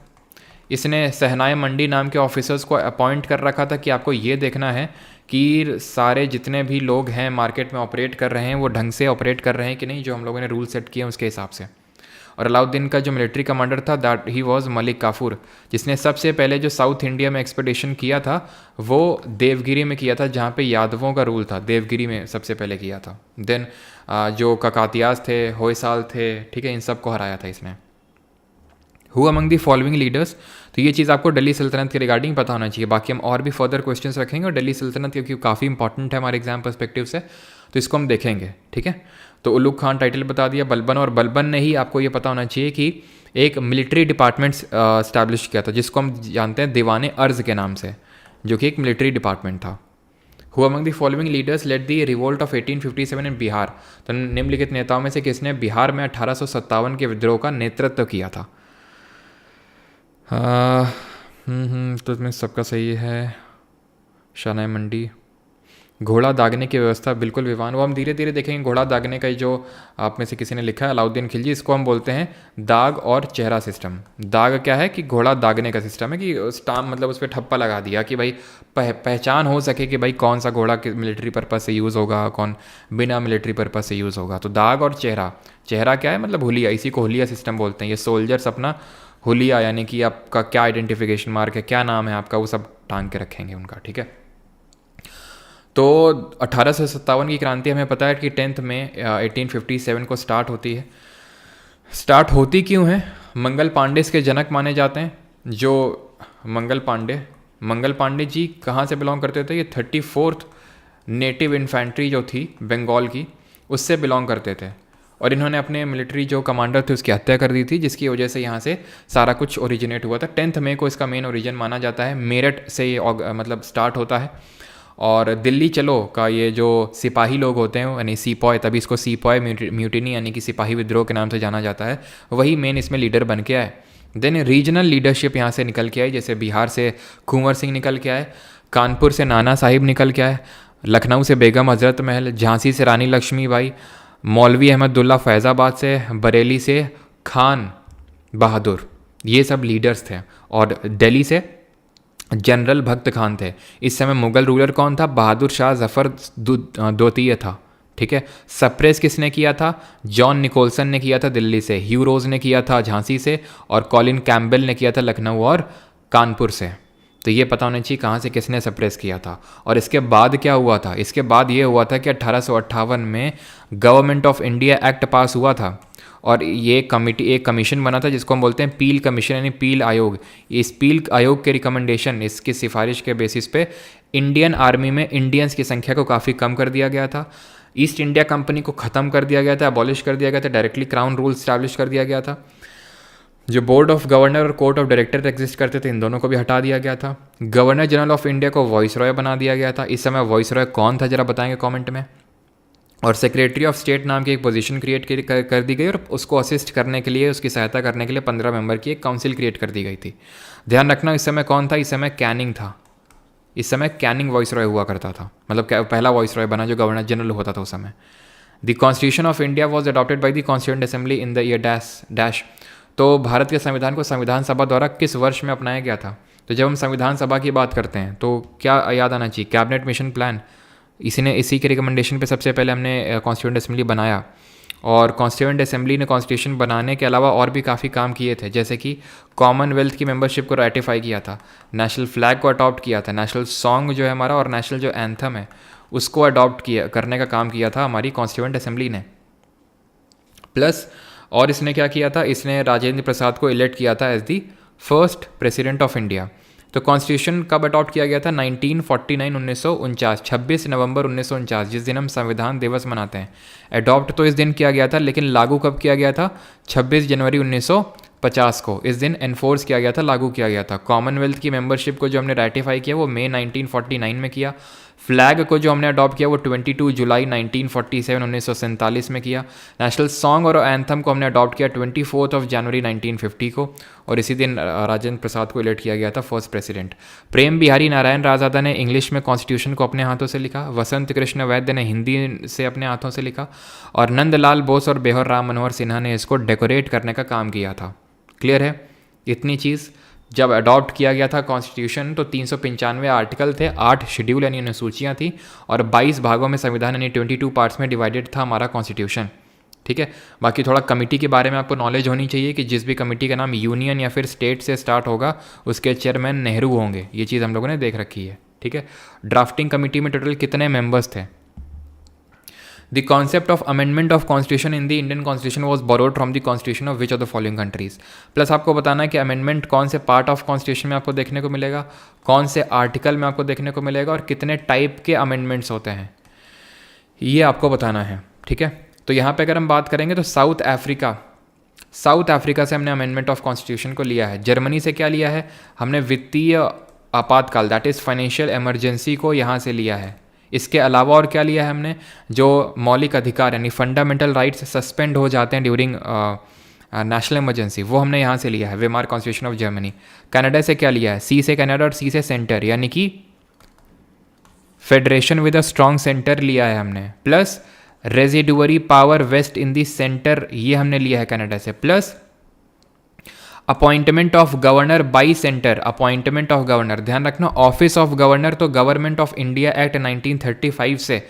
इसने सहनाई मंडी नाम के ऑफिसर्स को अपॉइंट कर रखा था कि आपको ये देखना है कि सारे जितने भी लोग हैं मार्केट में ऑपरेट कर रहे हैं वो ढंग से ऑपरेट कर रहे हैं कि नहीं, जो हम लोगों ने रूल सेट किए हैं उसके हिसाब से। और अलाउद्दीन का जो मिलिट्री कमांडर था that he was Malik Kafur, जिसने सबसे पहले जो साउथ इंडिया में एक्सपेडिशन किया था वो देवगिरी में किया था, जहाँ पे यादवों का रूल था, देवगिरी में सबसे पहले किया था। देन जो ककातियास थे, होयसाल थे, ठीक है, इन सब को हराया था इसने। Who among the following leaders. तो ये चीज़ आपको दिल्ली सल्तनत के रिगार्डिंग पता होना चाहिए। बाकी हम और भी फर्दर क्वेश्चंस रखेंगे और दिल्ली सल्तनत क्योंकि काफ़ी इंपॉर्टेंट है हमारे एग्जाम पर्सपेक्टिव से, तो इसको हम देखेंगे, ठीक है। तो उलुग खान टाइटल बता दिया, बलबन, और बलबन ने ही आपको ये पता होना चाहिए कि एक मिलिट्री डिपार्टमेंट स्टैब्लिश किया था जिसको हम जानते हैं दीवाने अर्ज के नाम से, जो कि एक मिलिट्री डिपार्टमेंट था। Who among the following leaders led the revolt of 1857 in Bihar. तो निम्नलिखित नेताओं में से किसने बिहार में 1857 के विद्रोह का नेतृत्व किया था। तो इसमें सबका सही है। शानाई मंडी। घोड़ा दागने की व्यवस्था बिल्कुल विवान, वो हम धीरे धीरे देखेंगे। घोड़ा दागने का जो आप में से किसी ने लिखा है अलाउद्दीन खिलजी, इसको हम बोलते हैं दाग और चेहरा सिस्टम। दाग क्या है कि घोड़ा दागने का सिस्टम है कि स्टाम्प मतलब उस पर ठप्पा लगा दिया कि भाई पहचान हो सके कि भाई कौन सा घोड़ा मिलिट्री पर्पज़ से यूज़ होगा, कौन बिना मिलिट्री पर्पज़ से यूज़ होगा। तो दाग और चेहरा, चेहरा क्या है मतलब हुलिया, इसी को हुलिया सिस्टम बोलते हैं। ये सोल्जर्स अपना हुलिया यानी कि आपका क्या आइडेंटिफिकेशन मार्क है, क्या नाम है आपका, वो सब टांग के रखेंगे उनका, ठीक है। तो 1857 की क्रांति हमें पता है कि 10 मई 1857 को स्टार्ट होती है। स्टार्ट होती क्यों है? मंगल पांडे इसके जनक माने जाते हैं। जो मंगल पांडे जी कहाँ से बिलोंग करते थे? ये 34th नेटिव इन्फेंट्री जो थी बंगाल की, उससे बिलोंग करते थे। और इन्होंने अपने मिलिट्री जो कमांडर थे उसकी हत्या कर दी थी, जिसकी वजह से यहाँ से सारा कुछ ओरिजिनेट हुआ था। 10 मई को इसका मेन ओरिजिन माना जाता है। मेरठ से ये मतलब स्टार्ट होता है। और दिल्ली चलो का ये जो सिपाही लोग होते हैं यानी सीपॉय, तभी इसको सीपॉय म्यूटिनी यानी कि सिपाही विद्रोह के नाम से जाना जाता है, वही मेन इसमें लीडर बन के आए। देन रीजनल लीडरशिप यहाँ से निकल के आई, जैसे बिहार से कुंवर सिंह निकल के आए, कानपुर से नाना साहिब निकल के आए, लखनऊ से बेगम हजरत महल, झांसी से रानी लक्ष्मीबाई, मौलवी अहमदुल्ला फैज़ाबाद से, बरेली से खान बहादुर, ये सब लीडर्स थे। और दिल्ली से जनरल भक्त खान थे। इस समय मुगल रूलर कौन था? बहादुर शाह जफ़र द्वितीय था, ठीक है। सप्रेस किसने किया था? जॉन निकोलसन ने किया था दिल्ली से, ह्यू रोज ने किया था झांसी से, और कॉलिन कैम्पबेल ने किया था लखनऊ और कानपुर से। तो ये पता होना चाहिए कहाँ से किसने सप्रेस किया था। और इसके बाद क्या हुआ था? इसके बाद ये हुआ था कि 1858 में गवर्नमेंट ऑफ इंडिया एक्ट पास हुआ था, और ये कमिटी एक कमीशन बना था जिसको हम बोलते हैं पील कमीशन यानी पील आयोग। इस पील आयोग के रिकमेंडेशन, इसकी सिफारिश के बेसिस पे इंडियन आर्मी में इंडियंस की संख्या को काफ़ी कम कर दिया गया था। ईस्ट इंडिया कंपनी को ख़त्म कर दिया गया था, अबॉलिश कर दिया गया था, डायरेक्टली क्राउन रूल स्टैब्लिश कर दिया गया था। जो बोर्ड ऑफ गवर्नर और कोर्ट ऑफ डायरेक्टर एग्जिस्ट करते थे, इन दोनों को भी हटा दिया गया था। गवर्नर जनरल ऑफ इंडिया को वॉइस रॉय बना दिया गया था। इस समय वॉइस रॉय कौन था, जरा बताएंगे कमेंट में। और सेक्रेटरी ऑफ स्टेट नाम की एक पोजीशन क्रिएट कर दी गई, और उसको असिस्ट करने के लिए, उसकी सहायता करने के लिए 15 मेंबर की एक काउंसिल क्रिएट कर दी गई थी। ध्यान रखना इस समय कौन था? इस समय कैनिंग था। इस समय कैनिंग वॉइस रॉय हुआ करता था, मतलब पहला वॉइस रॉय बना जो गवर्नर जनरल होता था उस समय। The constitution of India was adopted by the constituent assembly in the year dash. तो भारत के संविधान को संविधान सभा द्वारा किस वर्ष में अपनाया गया था? तो जब हम संविधान सभा की बात करते हैं तो क्या याद आना चाहिए? Cabinet mission plan. इसी के रिकमेंडेशन पे सबसे पहले हमने कॉन्स्टिट्यूएंट असेंबली बनाया। और कॉन्स्टिट्यूएंट असेंबली ने कॉन्स्टिट्यूशन बनाने के अलावा और भी काफ़ी काम किए थे, जैसे कि कॉमनवेल्थ की मेंबरशिप को रेटिफाई किया था, नेशनल फ्लैग को अडॉप्ट किया था, नेशनल सॉन्ग जो है हमारा और नेशनल जो एंथम है उसको अडॉप्ट करने का काम किया था हमारी कॉन्स्टिट्यूएंट असेंबली ने। प्लस और इसने क्या किया था? इसने राजेंद्र प्रसाद को इलेक्ट किया था as the first president of India. तो कॉन्स्टिट्यूशन कब अडॉप्ट किया गया था? 1949 26 नवंबर 1949, जिस दिन हम संविधान दिवस मनाते हैं। अडॉप्ट तो इस दिन किया गया था, लेकिन लागू कब किया गया था? 26 जनवरी 1950 को। इस दिन एनफोर्स किया गया था, लागू किया गया था। कॉमनवेल्थ की मेंबरशिप को जो हमने रेटिफाई किया वो मई 1949 में किया। फ्लैग को जो हमने अडॉप्ट किया वो 22 जुलाई 1947 में किया। नेशनल सॉन्ग और एंथम को हमने अडॉप्ट किया 24 जनवरी 1950 को, और इसी दिन राजेंद्र प्रसाद को इलेक्ट किया गया था फर्स्ट प्रेसिडेंट। प्रेम बिहारी नारायण राजादा ने इंग्लिश में कॉन्स्टिट्यूशन को अपने हाथों से लिखा। वसंत कृष्ण वैद्य ने हिंदी से अपने हाथों से लिखा। और नंदलाल बोस और बेहर राम मनोहर सिन्हा ने इसको डेकोरेट करने का काम किया था। क्लियर है? इतनी चीज़ जब अडॉप्ट किया गया था कॉन्स्टिट्यूशन तो 395 आर्टिकल थे, 8 शेड्यूल यानी अनुसूचियाँ थी, और 22 भागों में संविधान यानी 22 पार्ट्स में डिवाइडेड था हमारा कॉन्स्टिट्यूशन। ठीक है। बाकी थोड़ा कमेटी के बारे में आपको नॉलेज होनी चाहिए कि जिस भी कमेटी का नाम यूनियन या फिर स्टेट से स्टार्ट होगा उसके चेयरमैन नेहरू होंगे। ये चीज़ हम लोगों ने देख रखी है। ठीक है। ड्राफ्टिंग कमेटी में टोटल कितने मेंबर्स थे? The concept of amendment of constitution in the Indian constitution was borrowed from the constitution of which of the following countries. Plus आपको बताना है कि अमेंडमेंट कौन से पार्ट ऑफ कॉन्स्टिट्यूशन में आपको देखने को मिलेगा, कौन से आर्टिकल में आपको देखने को मिलेगा और कितने टाइप के अमेंडमेंट्स होते हैं, ये आपको बताना है। ठीक है, तो यहाँ पे अगर हम बात करेंगे तो साउथ अफ्रीका से हमने अमेंडमेंट ऑफ कॉन्स्टिट्यूशन को लिया है। जर्मनी से क्या लिया है हमने, वित्तीय आपातकाल दैट इज़ फाइनेंशियल इमरजेंसी को यहाँ से लिया है। इसके अलावा और क्या लिया है हमने, जो मौलिक अधिकार यानी फंडामेंटल राइट्स सस्पेंड हो जाते हैं ड्यूरिंग नेशनल इमरजेंसी, वो हमने यहाँ से लिया है, Weimar constitution of Germany. Canada से क्या लिया है, सी से कनाडा और सी से सेंटर यानी कि federation with a strong centre लिया है हमने। Plus residuary power vest in the centre, ये हमने लिया है कनाडा से। Plus appointment of governor by centre, appointment of governor, ध्यान रखना ऑफिस ऑफ गवर्नर तो गवर्नमेंट ऑफ इंडिया एक्ट 1935 से,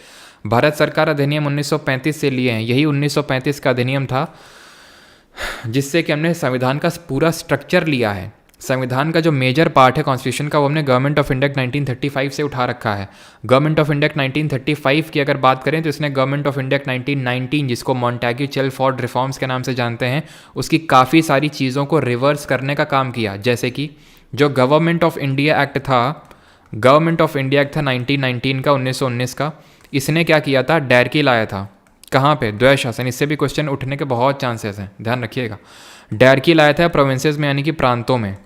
भारत सरकार अधिनियम 1935 से लिए हैं। यही 1935 का अधिनियम था जिससे कि हमने संविधान का पूरा स्ट्रक्चर लिया है। संविधान का जो मेजर पार्ट है कॉन्स्टिट्यूशन का वो हमने गवर्नमेंट ऑफ इंडिया 1935 से उठा रखा है। गवर्नमेंट ऑफ इंडिया 1935 की अगर बात करें तो इसने गवर्नमेंट ऑफ इंडिया 1919 जिसको मॉन्टेग्यू चेल्मफोर्ड रिफॉर्म्स के नाम से जानते हैं, उसकी काफ़ी सारी चीज़ों को रिवर्स करने का काम किया। जैसे कि जो गवर्नमेंट ऑफ इंडिया एक्ट था, गवर्नमेंट ऑफ इंडिया एक्ट था 1919 का, 1919 का, इसने क्या किया था, डायरकी लाया था। कहाँ पे, द्वैध शासन, इससे भी क्वेश्चन उठने के बहुत चांसेस हैं, ध्यान रखिएगा। डायरकी लाया था प्रोविंसेस में यानी कि प्रांतों में।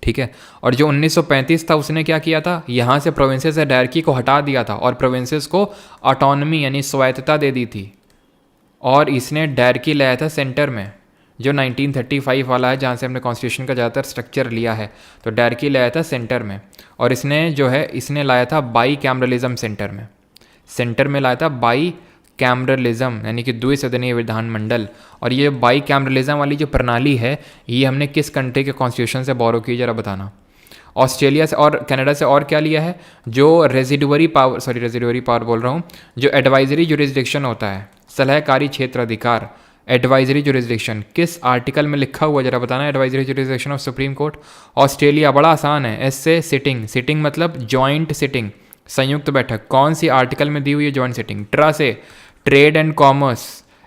ठीक है, और जो 1935 था उसने क्या किया था, यहाँ से प्रोविंसेस से डायरकी को हटा दिया था और प्रोविंसेस को ऑटोनॉमी यानी स्वायत्तता दे दी थी। और इसने डायरकी लाया था सेंटर में, जो 1935 वाला है जहाँ से हमने कॉन्स्टिट्यूशन का ज़्यादातर स्ट्रक्चर लिया है, तो डायरकी लाया था सेंटर में। और इसने जो है इसने लाया था बाई कैमरलिज्म सेंटर में, सेंटर में लाया था बाई कैमरलिज्म यानी कि द्विसदनीय विधानमंडल। और ये बाई कैमरलिज्म वाली जो प्रणाली है ये हमने किस कंट्री के कॉन्स्टिट्यूशन से बोरो की, जरा बताना। ऑस्ट्रेलिया से और कनाडा से। और क्या लिया है, जो रेजिडुअरी पावर बोल रहा हूँ, जो एडवाइजरी जुरिस्डिक्शन होता है, सलाहकारी क्षेत्र अधिकार, एडवाइजरी जुरिस्डिक्शन किस आर्टिकल में लिखा हुआ, जरा बताना। Advisory jurisdiction of supreme court. Australia बड़ा आसान है, एस से सिटिंग, सिटिंग मतलब जॉइंट सिटिंग, संयुक्त बैठक, कौन सी आर्टिकल में दी हुई है, जॉइंट सिटिंग। ट्रा से ट्रेड एंड कॉमर्स,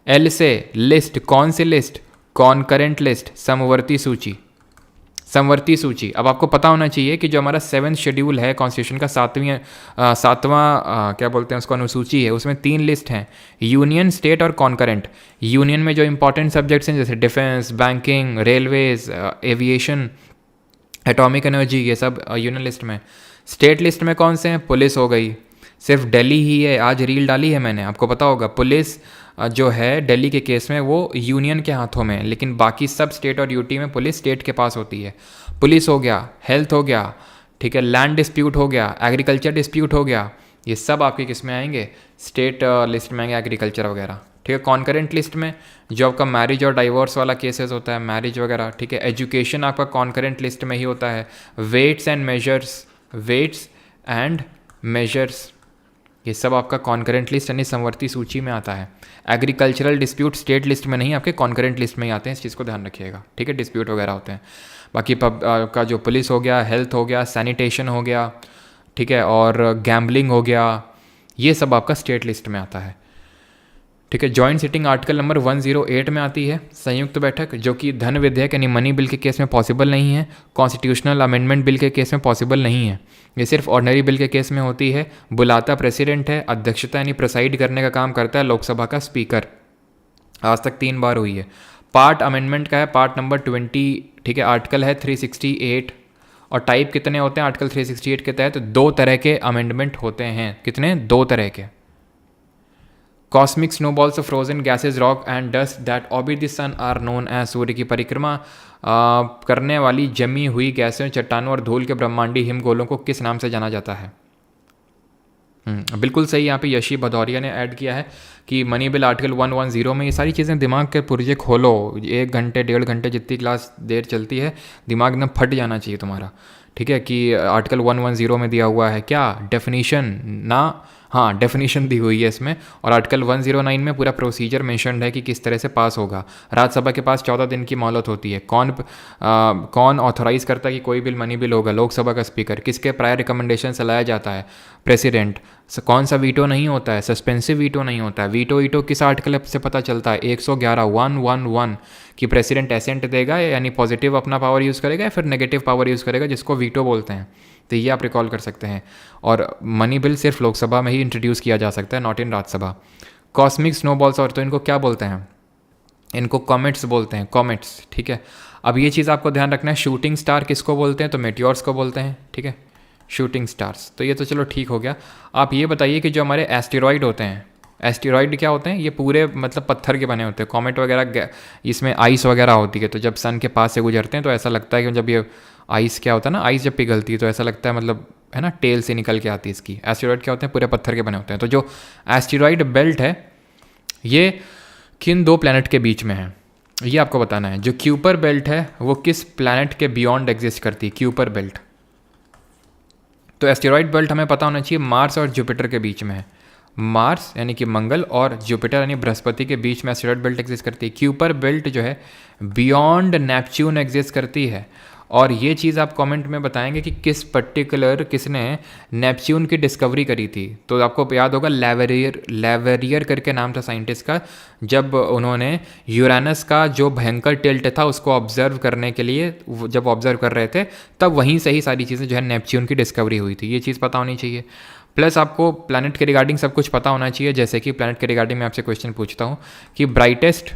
एल से लिस्ट, कौन सी लिस्ट, कॉन्करेंट लिस्ट, समवर्ती सूची, समवर्ती सूची। अब आपको पता होना चाहिए कि जो हमारा 7th शेड्यूल है कॉन्स्टिट्यूशन का, सातवां क्या बोलते हैं उसको, अनुसूची है, उसमें 3 लिस्ट हैं, यूनियन, स्टेट और कॉन्करेंट। यूनियन में जो इंपॉर्टेंट सब्जेक्ट्स हैं जैसे defence, banking, railways, aviation, atomic energy, ये सब यूनियन लिस्ट में। स्टेट लिस्ट में कौन से हैं, पुलिस हो गई, सिर्फ दिल्ली ही है, आज रील डाली है मैंने, आपको पता होगा। पुलिस जो है दिल्ली के केस में वो यूनियन के हाथों में, लेकिन बाकी सब स्टेट और यूटी में पुलिस स्टेट के पास होती है। पुलिस हो गया, हेल्थ हो गया, ठीक है, लैंड डिस्प्यूट हो गया, एग्रीकल्चर डिस्प्यूट हो गया, ये सब आपके किस में आएंगे, स्टेट लिस्ट में आएंगे, एग्रीकल्चर वगैरह। ठीक है, कॉन्करेंट लिस्ट में जो आपका मैरिज और डाइवोर्स वाला केसेस होता है, मैरिज वगैरह। ठीक है, एजुकेशन आपका कॉन्करेंट लिस्ट में ही होता है। Weights and measures, weights and measures, ये सब आपका कॉन्करेंट लिस्ट यानी समवर्ती सूची में आता है। एग्रीकल्चरल डिस्प्यूट स्टेट लिस्ट में नहीं, आपके कॉन्करेंट लिस्ट में ही आते हैं, इस चीज़ को ध्यान रखिएगा। ठीक है, डिस्प्यूट वगैरह होते हैं। बाकी का जो पुलिस हो गया, हेल्थ हो गया, सैनिटेशन हो गया, ठीक है, और गैम्बलिंग हो गया, ये सब आपका स्टेट लिस्ट में आता है। ठीक है, जॉइंट सिटिंग आर्टिकल नंबर 108 में आती है, संयुक्त बैठक, जो कि धन विधेयक यानी मनी बिल के केस में पॉसिबल नहीं है, कॉन्स्टिट्यूशनल अमेंडमेंट बिल के केस में पॉसिबल नहीं है, ये सिर्फ ऑर्डिनरी बिल के केस में होती है। बुलाता प्रेसिडेंट है, अध्यक्षता यानी प्रेसाइड करने का काम करता है लोकसभा का स्पीकर। आज तक 3 बार हुई है। पार्ट अमेंडमेंट का है पार्ट नंबर 20, ठीक है, आर्टिकल है 368। और टाइप कितने होते हैं आर्टिकल 368 के तहत, 2 तरह के अमेंडमेंट होते हैं। कितने, 2 तरह के। Cosmic snowballs of frozen gases, rock and dust that orbit the sun are known as, सूर्य की परिक्रमा करने वाली जमी हुई गैसें, चट्टानों और धूल के ब्रह्मांडी हिमगोलों को किस नाम से जाना जाता है। बिल्कुल सही, यहाँ पे यशी भदौरिया ने ऐड किया है कि मनी बिल आर्टिकल 110 में। ये सारी चीज़ें दिमाग के पुर्जे खोलो, 1 घंटे 1.5 घंटे जितनी क्लास देर चलती है, दिमाग एकदम फट जाना चाहिए तुम्हारा। ठीक है, कि आर्टिकल 110 में दिया हुआ है क्या डेफिनेशन ना, हाँ डेफिनेशन दी हुई है इसमें, और आर्टिकल 109 में पूरा प्रोसीजर मेंशन्ड है कि किस तरह से पास होगा। राज्यसभा के पास 14 दिन की मोहलत होती है। कौन ऑथोराइज करता है कि कोई बिल मनी बिल होगा? लोकसभा का स्पीकर। किसके प्रायर रिकमेंडेशन से लाया जाता है? प्रेसिडेंट। कौन सा वीटो नहीं होता है? सस्पेंसिव वीटो नहीं होता है। वीटो किस आर्टिकल से पता चलता है? 111 कि प्रेसिडेंट एसेंट देगा, यानी पॉजिटिव अपना पावर यूज़ करेगा या फिर नेगेटिव पावर यूज़ करेगा, जिसको वीटो बोलते हैं। तो ये आप रिकॉल कर सकते हैं। और मनी बिल सिर्फ लोकसभा में ही इंट्रोड्यूस किया जा सकता है, not in Rajya Sabha. Cosmic snowballs, और तो इनको क्या बोलते हैं? इनको कॉमेट्स बोलते हैं, कॉमेट्स। ठीक है, अब ये चीज़ आपको ध्यान रखना है। शूटिंग स्टार किसको बोलते हैं? तो मेटियोर्स को बोलते हैं। ठीक है, शूटिंग स्टार्स। तो ये तो चलो ठीक हो गया। आप ये बताइए कि जो हमारे एस्टेरॉइड होते हैं, एस्टेरॉइड क्या होते हैं? ये पूरे मतलब पत्थर के बने होते हैं। कॉमेट वगैरह इसमें आइस वगैरह होती है, तो जब सन के पास से गुजरते हैं तो ऐसा लगता है कि जब ये आइस क्या होता है ना, आइस जब पिघलती है तो ऐसा लगता है मतलब है ना, टेल से निकल के आती है इसकी। एस्टेरॉइड क्या होते हैं? पूरे पत्थर के बने होते हैं। तो जो एस्टेरॉइड बेल्ट है ये किन दो प्लैनेट के बीच में है, ये आपको बताना है। जो क्यूपर बेल्ट है वो किस प्लैनेट के बियॉन्ड एग्जिस्ट करती है? Kuiper belt. तो एस्टेरॉइड बेल्ट हमें पता होना चाहिए मार्स और जुपिटर के बीच में है। मार्स यानी कि मंगल और जुपिटर यानी बृहस्पति के बीच में एस्टेरॉइड बेल्ट एग्जिस्ट करती है। क्यूपर बेल्ट जो है बियॉन्ड नेपच्यून एग्जिस्ट करती है। और ये चीज़ आप कमेंट में बताएंगे कि किसने नेपच्यून की डिस्कवरी करी थी। तो आपको याद होगा लेवेरियर करके नाम था साइंटिस्ट का, जब उन्होंने यूरेनस का जो भयंकर टिल्ट था उसको ऑब्जर्व करने के लिए जब ऑब्जर्व कर रहे थे, तब वहीं से ही सारी चीज़ें जो है नेपच्यून की डिस्कवरी हुई थी। ये चीज़ पता होनी चाहिए। प्लस आपको प्लैनेट के रिगार्डिंग सब कुछ पता होना चाहिए। जैसे कि प्लैनेट के रिगार्डिंग मैं आपसे क्वेश्चन पूछता हूँ कि ब्राइटेस्ट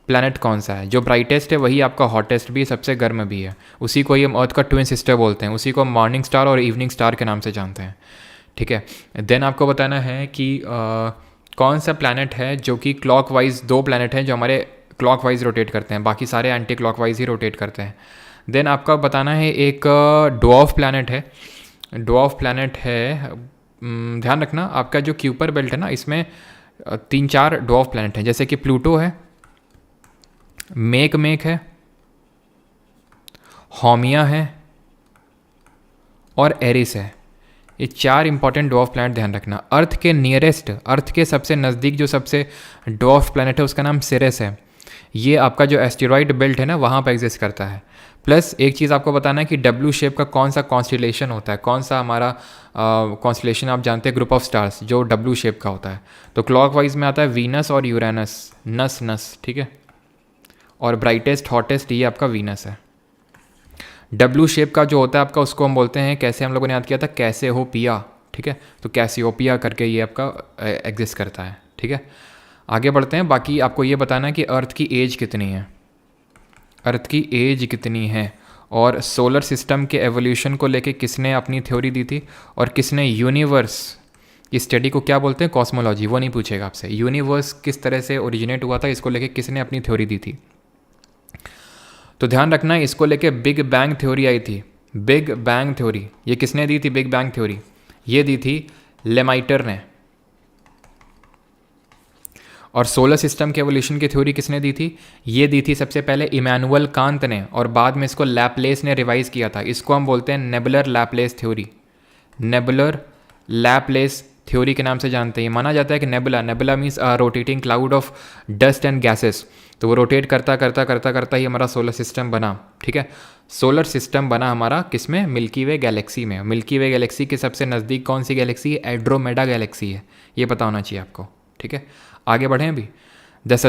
प्लैनेट कौन सा है? जो ब्राइटेस्ट है वही आपका हॉटेस्ट भी है, सबसे गर्म भी है। उसी को ये अर्थ का ट्विन सिस्टर बोलते हैं। उसी को मॉर्निंग स्टार और इवनिंग स्टार के नाम से जानते हैं। ठीक है, देन आपको बताना है कि कौन सा प्लैनेट है जो कि क्लॉकवाइज, दो प्लैनेट हैं जो हमारे क्लॉकवाइज रोटेट करते हैं, बाकी सारे एंटी क्लॉकवाइज ही रोटेट करते हैं। देन आपका बताना है एक ड्वार्फ प्लैनेट है। ड्वार्फ प्लैनेट है, ध्यान रखना आपका जो क्यूपर बेल्ट है ना, इसमें 3-4 ड्वार्फ प्लैनेट हैं। जैसे कि प्लूटो है, मेक है, हॉमिया है और एरिस है। ये 4 इंपॉर्टेंट ड्वार्फ प्लैनेट ध्यान रखना। अर्थ के नियरेस्ट, अर्थ के सबसे नज़दीक जो सबसे ड्वार्फ प्लैनेट है उसका नाम सिरस है। ये आपका जो एस्टेरॉइड बेल्ट है ना वहाँ पर एग्जिस्ट करता है। प्लस एक चीज़ आपको बताना है कि डब्ल्यू शेप का कौन सा कॉन्स्टिलेशन होता है, कौन सा हमारा कॉन्स्टिलेशन आप जानते हैं, ग्रुप ऑफ स्टार्स जो डब्ल्यू शेप का होता है। तो क्लॉकवाइज में आता है वीनस और यूरेनस, नस। ठीक है, और ब्राइटेस्ट हॉटेस्ट ये आपका वीनस है। डब्ल्यू शेप का जो होता है आपका उसको हम बोलते हैं, कैसे हम लोगों ने याद किया था, कैसियोपिया। ठीक है, तो कैसियोपिया करके ये आपका एग्जिस्ट करता है। ठीक है, आगे बढ़ते हैं। बाकी आपको ये बताना है कि अर्थ की एज कितनी है, अर्थ की एज कितनी है, और सोलर सिस्टम के एवोल्यूशन को लेके किसने अपनी थ्योरी दी थी, और किसने यूनिवर्स की स्टडी को क्या बोलते हैं, कॉस्मोलॉजी, वो नहीं पूछेगा आपसे। यूनिवर्स किस तरह से ओरिजिनेट हुआ था, इसको लेके किसने अपनी थ्योरी दी थी। तो ध्यान रखना इसको लेके बिग बैंग थ्योरी आई थी। बिग बैंग थ्योरी ये किसने दी थी? बिग बैंग थ्योरी ये दी थी लेमाइटर ने। और सोलर सिस्टम के एवोल्यूशन की थ्योरी किसने दी थी? ये दी थी सबसे पहले इमैनुअल कांत ने, और बाद में इसको लैपलेस ने रिवाइज किया था। इसको हम बोलते हैं nebular Laplace theory. Nebular Laplace theory के नाम से जानते हैं। माना जाता है कि nebula means rotating cloud of dust and gases. तो वो रोटेट करता ही हमारा सोलर सिस्टम बना। ठीक है, सोलर सिस्टम बना हमारा किसमें? मिल्की वे गैलेक्सी में। मिल्की वे गैलेक्सी के सबसे नज़दीक कौन सी गैलेक्सी है? एंड्रोमेडा गैलेक्सी है। ये पता होना चाहिए आपको। ठीक है, आगे बढ़ें अभी।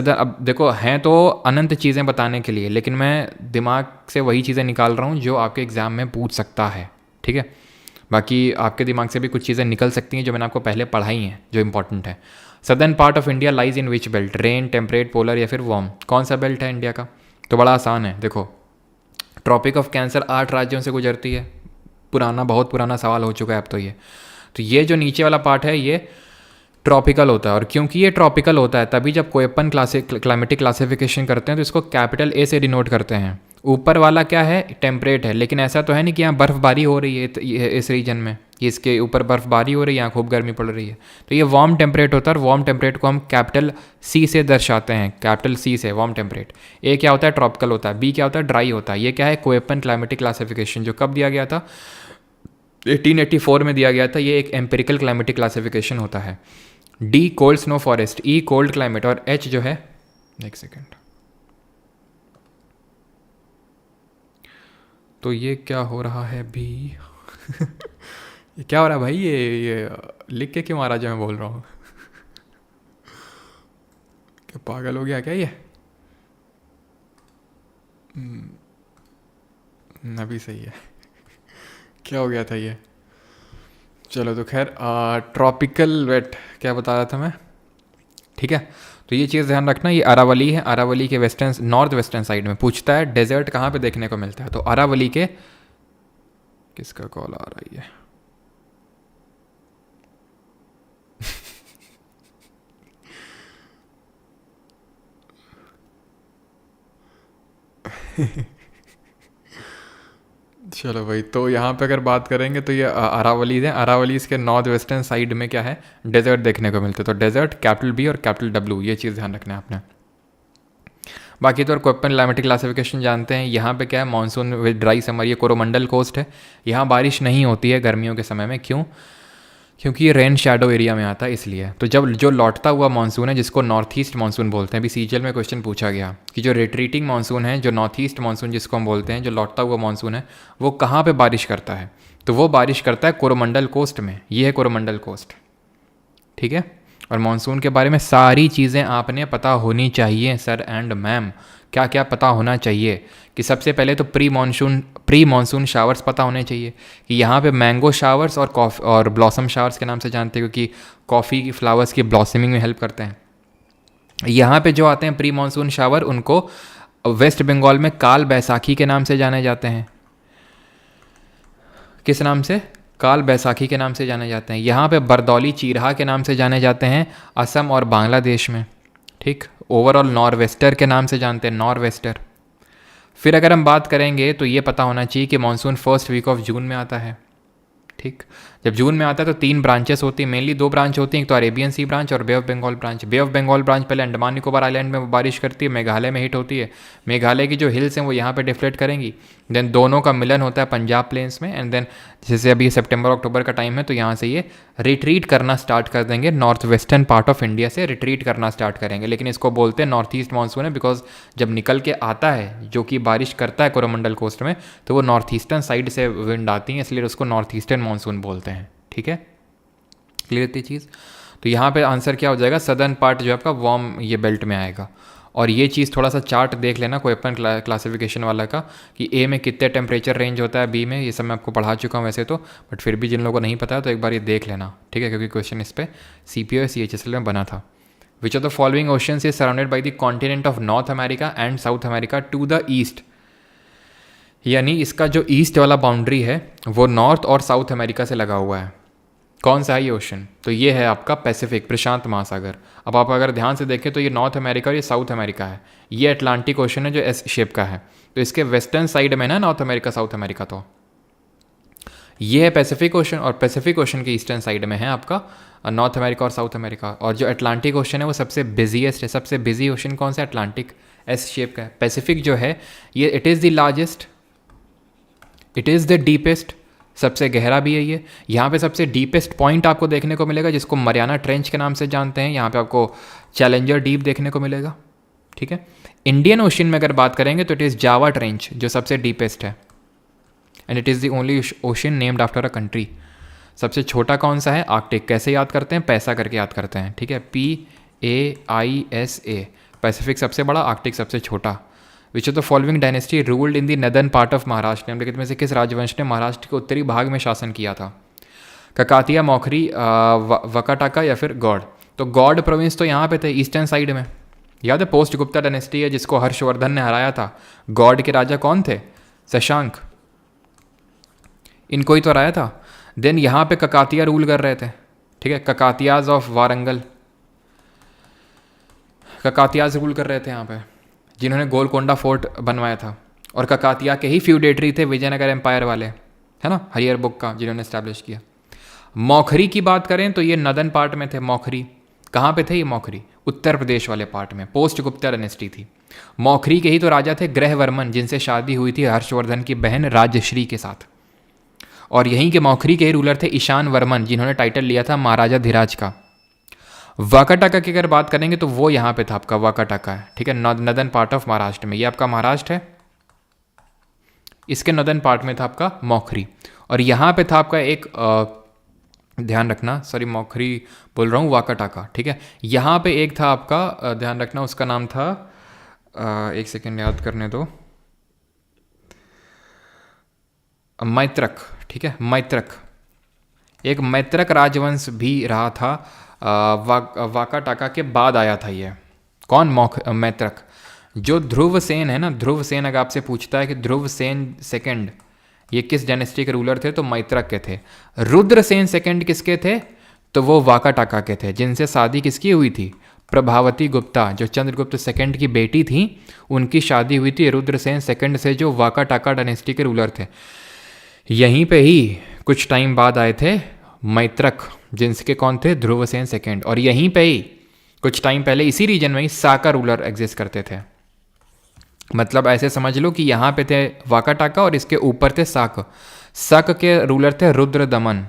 अब देखो हैं तो अनंत चीज़ें बताने के लिए, लेकिन मैं दिमाग से वही चीज़ें निकाल रहा हूँ जो आपके एग्ज़ाम में पूछ सकता है। ठीक है, बाकी आपके दिमाग से भी कुछ चीज़ें निकल सकती हैं जो मैंने आपको पहले पढ़ाई हैं जो इंपॉर्टेंट है। Southern part of India lies in which belt? Rain, temperate, polar या फिर वार्म? कौन सा बेल्ट है इंडिया का? तो बड़ा आसान है। देखो, ट्रॉपिक ऑफ कैंसर 8 राज्यों से गुजरती है। बहुत पुराना सवाल हो चुका है अब तो ये जो नीचे वाला पार्ट है ये ट्रॉपिकल होता है। और क्योंकि ये ट्रॉपिकल होता है तभी जब कोयपन क्लाइमेटिक क्लासिफिकेशन करते हैं तो इसको कैपिटल ए से डिनोट करते हैं। ऊपर वाला क्या है? टेम्परेट है। लेकिन ऐसा तो है नहीं कि यहाँ बर्फबारी हो रही है इस रीजन में, कि इसके ऊपर बर्फबारी हो रही है, यहाँ खूब गर्मी पड़ रही है। तो ये वार्म टेम्परेट होता है, और वार्म टेम्परेट को हम कैपिटल सी से दर्शाते हैं, कैपिटल सी से वार्म टेम्परेट। ए क्या होता है, ट्रॉपिकल होता है। बी क्या होता है, ड्राई होता है। ये क्या है, कोएपन क्लाइमेटिक क्लासिफिकेशन, जो कब दिया गया था, 1884 में दिया गया था। ये एक एम्पेरिकल क्लाइमेटिक क्लासिफिकेशन होता है। डी कोल्ड स्नो फॉरेस्ट, ई कोल्ड क्लाइमेट, और एच जो है, एक सेकेंड, तो ये क्या हो रहा है अभी ये क्या हो रहा है भाई, ये लिख के क्यों आ रहा, जो मैं बोल रहा हूँ क्या पागल हो गया क्या ये? अभी सही है क्या हो गया था ये? चलो, तो खैर ट्रॉपिकल वेट क्या बता रहा था मैं, ठीक है। तो ये चीज़ ध्यान रखना, ये अरावली है। अरावली के वेस्टर्न, नॉर्थ वेस्टर्न साइड में पूछता है डेजर्ट कहाँ पे देखने को मिलता है, तो अरावली के, किसका कॉल आ रही है चलो भाई, तो यहाँ पे अगर बात करेंगे तो ये अरावलीज हैं। अरावलीज के नॉर्थ वेस्टर्न साइड में क्या है, डेजर्ट देखने को मिलते हैं। तो डेजर्ट कैपिटल बी और कैपिटल डब्ल्यू, ये चीज़ ध्यान रखना है आपने। बाकी तो और कोपेन क्लाइमेटिक क्लासिफिकेशन जानते हैं। यहाँ पे क्या है, मानसून विद ड्राई समर, ये कोरोमंडल कोस्ट है। यहाँ बारिश नहीं होती है गर्मियों के समय में। क्यों? क्योंकि ये रेन शैडो एरिया में आता है, इसलिए। तो जब जो लौटता हुआ मानसून है, जिसको नॉर्थ ईस्ट मानसून बोलते हैं, अभी सीजीएल में क्वेश्चन पूछा गया कि जो रिट्रीटिंग मानसून है, जो नॉर्थ ईस्ट मानसून जिसको हम बोलते हैं, जो लौटता हुआ मानसून है, वो कहाँ पे बारिश करता है, तो वो बारिश करता है कोरोमंडल कोस्ट में। ये है कोरोमंडल कोस्ट, ठीक है। और मानसून के बारे में सारी चीज़ें आपने पता होनी चाहिए सर एंड मैम। क्या क्या पता होना चाहिए कि सबसे पहले तो प्री मानसून शावर्स पता होने चाहिए, कि यहाँ पे मैंगो शावर्स और ब्लॉसम शावर्स के नाम से जानते हैं, क्योंकि कॉफ़ी की फ्लावर्स की ब्लॉसमिंग में हेल्प करते हैं। यहाँ पे जो आते हैं प्री मानसून शावर, उनको वेस्ट बंगाल में काल बैसाखी के नाम से जाने जाते हैं। किस नाम से? काल बैसाखी के नाम से जाने जाते हैं। यहाँ पे बरदौली चीरहा के नाम से जाने जाते हैं असम और बांग्लादेश में, ठीक। ओवरऑल नॉर्वेस्टर के नाम से जानते हैं, नॉर्वेस्टर। फिर अगर हम बात करेंगे तो ये पता होना चाहिए कि monsoon first week of June में आता है, ठीक। जब जून में आता है तो 3 ब्रांचेस होती हैं, मेनली 2 ब्रांच होती हैं, एक तो अरेबियन सी ब्रांच और Bay of Bengal branch. Bay of Bengal branch पहले अंडमान निकोबार आइलैंड में बारिश करती है, मेघालय में हिट होती है। मेघालय की जो हिल्स हैं वो यहाँ पे डिफ्लेक्ट करेंगी, देन दोनों का मिलन होता है पंजाब प्लेन्स में, एंड देन जैसे अभी सितंबर अक्टूबर का टाइम है तो यहाँ से ये रिट्रीट करना स्टार्ट कर देंगे, north western part of India से रिट्रीट करना स्टार्ट करेंगे। लेकिन इसको बोलते हैं नॉर्थ ईस्ट मानसून है, बिकॉज जब निकल के आता है, जो कि बारिश करता है कोरोमंडल कोस्ट में, तो वो नॉर्थ ईस्टर्न साइड से विंड आती है, इसलिए उसको नॉर्थ ईस्टर्न मानसून बोलते हैं, ठीक है। क्लियर थी चीज़? तो यहाँ पे आंसर क्या हो जाएगा, सदर्न पार्ट जो आपका वार्म ये बेल्ट में आएगा। और ये चीज़ थोड़ा सा चार्ट देख लेना कोएपन क्लासिफिकेशन वाला का, कि ए में कितने टेम्परेचर रेंज होता है, बी में, ये सब मैं आपको पढ़ा चुका हूँ वैसे तो, बट फिर भी जिन लोगों को नहीं पता है तो एक बार ये देख लेना, ठीक है, क्योंकि क्वेश्चन इस पर CPO या CHSL में बना था। Which of the following oceans is surrounded by the continent of North America and South America to the east, यानी इसका जो ईस्ट वाला बाउंड्री है वो नॉर्थ और साउथ अमेरिका से लगा हुआ है। कौन सा है ये ओशन? तो ये है आपका पैसिफिक, प्रशांत महासागर। अब आप अगर ध्यान से देखें तो ये नॉर्थ अमेरिका और ये साउथ अमेरिका है। ये अटलांटिक ओशन है जो एस शेप का है, तो इसके वेस्टर्न साइड में ना नॉर्थ अमेरिका साउथ अमेरिका, तो ये है पैसिफिक ओशन, और पैसिफिक ओशन के ईस्टर्न साइड में है आपका नॉर्थ अमेरिका और साउथ अमेरिका। और जो अटलांटिक ओशन है वो सबसे बिजीएस्ट है। सबसे बिजी ओशन कौन सा? अटलांटिक, एस शेप का है। पैसिफिक जो है ये it is the largest, it is the deepest, सबसे गहरा भी है ये। यहाँ पे सबसे डीपेस्ट पॉइंट आपको देखने को मिलेगा, जिसको मरियाना ट्रेंच के नाम से जानते हैं। यहाँ पे आपको चैलेंजर डीप देखने को मिलेगा, ठीक है। इंडियन ओशन में अगर बात करेंगे तो इट इज़ जावा ट्रेंच, जो सबसे डीपेस्ट है, and it is the only ocean named after a country. सबसे छोटा कौन सा है? आर्कटिक। कैसे याद करते हैं? पैसा करके याद करते हैं, ठीक है, PAISA। पैसिफिक सबसे बड़ा, आर्कटिक सबसे छोटा। विच of the following dynasty ruled in the northern part of Maharashtra? निम्नलिखित में से किस राजवंश ने महाराष्ट्र के उत्तरी भाग में शासन किया था? ककातिया, मौखरी, वकाटाका या फिर गौड़? तो गौड़ प्रोविंस तो यहाँ पे थे ईस्टर्न साइड में, याद है, पोस्ट गुप्ता डायनेस्टी है जिसको हर्षवर्धन ने हराया था। गौड़ के राजा कौन थे? शशांक, इनको ही तो हराया था। देन यहाँ पे ककातिया रूल कर रहे थे, ठीक है, ककातियाज ऑफ वारंगल, ककातियाज रूल कर रहे थे यहाँ पे, जिन्होंने गोलकोंडा फोर्ट बनवाया था। और ककातिया के ही फ्यूडेटरी थे विजयनगर एम्पायर वाले, है ना, हरियर बुक का, जिन्होंने इस्टेब्लिश किया। मौखरी की बात करें तो ये नदन पार्ट में थे मौखरी। कहाँ पे थे ये मौखरी? उत्तर प्रदेश वाले पार्ट में, पोस्ट गुप्ता डायनेस्टी थी। मौखरी के ही तो राजा थे ग्रहवर्मन, जिनसे शादी हुई थी हर्षवर्धन की बहन राजश्री के साथ। और यहीं के मौखरी के ही रूलर थे ईशान वर्मन, जिन्होंने टाइटल लिया था महाराजा धीराज का। वाकाटाका की अगर बात करेंगे तो वो यहाँ पे था आपका वाकाटाका है, ठीक है, नदन पार्ट ऑफ महाराष्ट्र में। ये आपका महाराष्ट्र है, इसके नदन पार्ट में था आपका मौखरी। और यहाँ पे था आपका एक ध्यान रखना, सॉरी मौखरी बोल रहा हूँ, वाकाटाका, ठीक है। यहाँ पे एक था आपका ध्यान रखना, उसका नाम था एक सेकेंड याद करने दो, मैत्रक, ठीक है, मैत्रक। एक मैत्रक राजवंश भी रहा था, वाकाटाका के बाद आया था ये। कौन? मैत्रक। जो ध्रुवसेन है ना, ध्रुवसेन अगर आपसे पूछता है कि ध्रुवसेन सेकंड ये किस डायनेस्टी के रूलर थे, तो मैत्रक के थे। रुद्रसेन सेकंड किसके थे? तो वो वाकाटाका के थे, जिनसे शादी किसकी हुई थी? प्रभावती गुप्ता, जो चंद्रगुप्त सेकंड की बेटी थी, उनकी शादी हुई थी रुद्रसेन सेकंड से, जो वाकाटाका डायनेस्टी के रूलर थे। यहीं पे ही कुछ टाइम बाद आए थे मैत्रक, जिनके कौन थे? ध्रुवसेन सेकंड। और यहीं पे ही कुछ टाइम पहले इसी रीजन में ही साका रूलर एग्जिस्ट करते थे। मतलब ऐसे समझ लो कि यहाँ पे थे वाकाटाका और इसके ऊपर थे साक। साक के रूलर थे रुद्रदमन,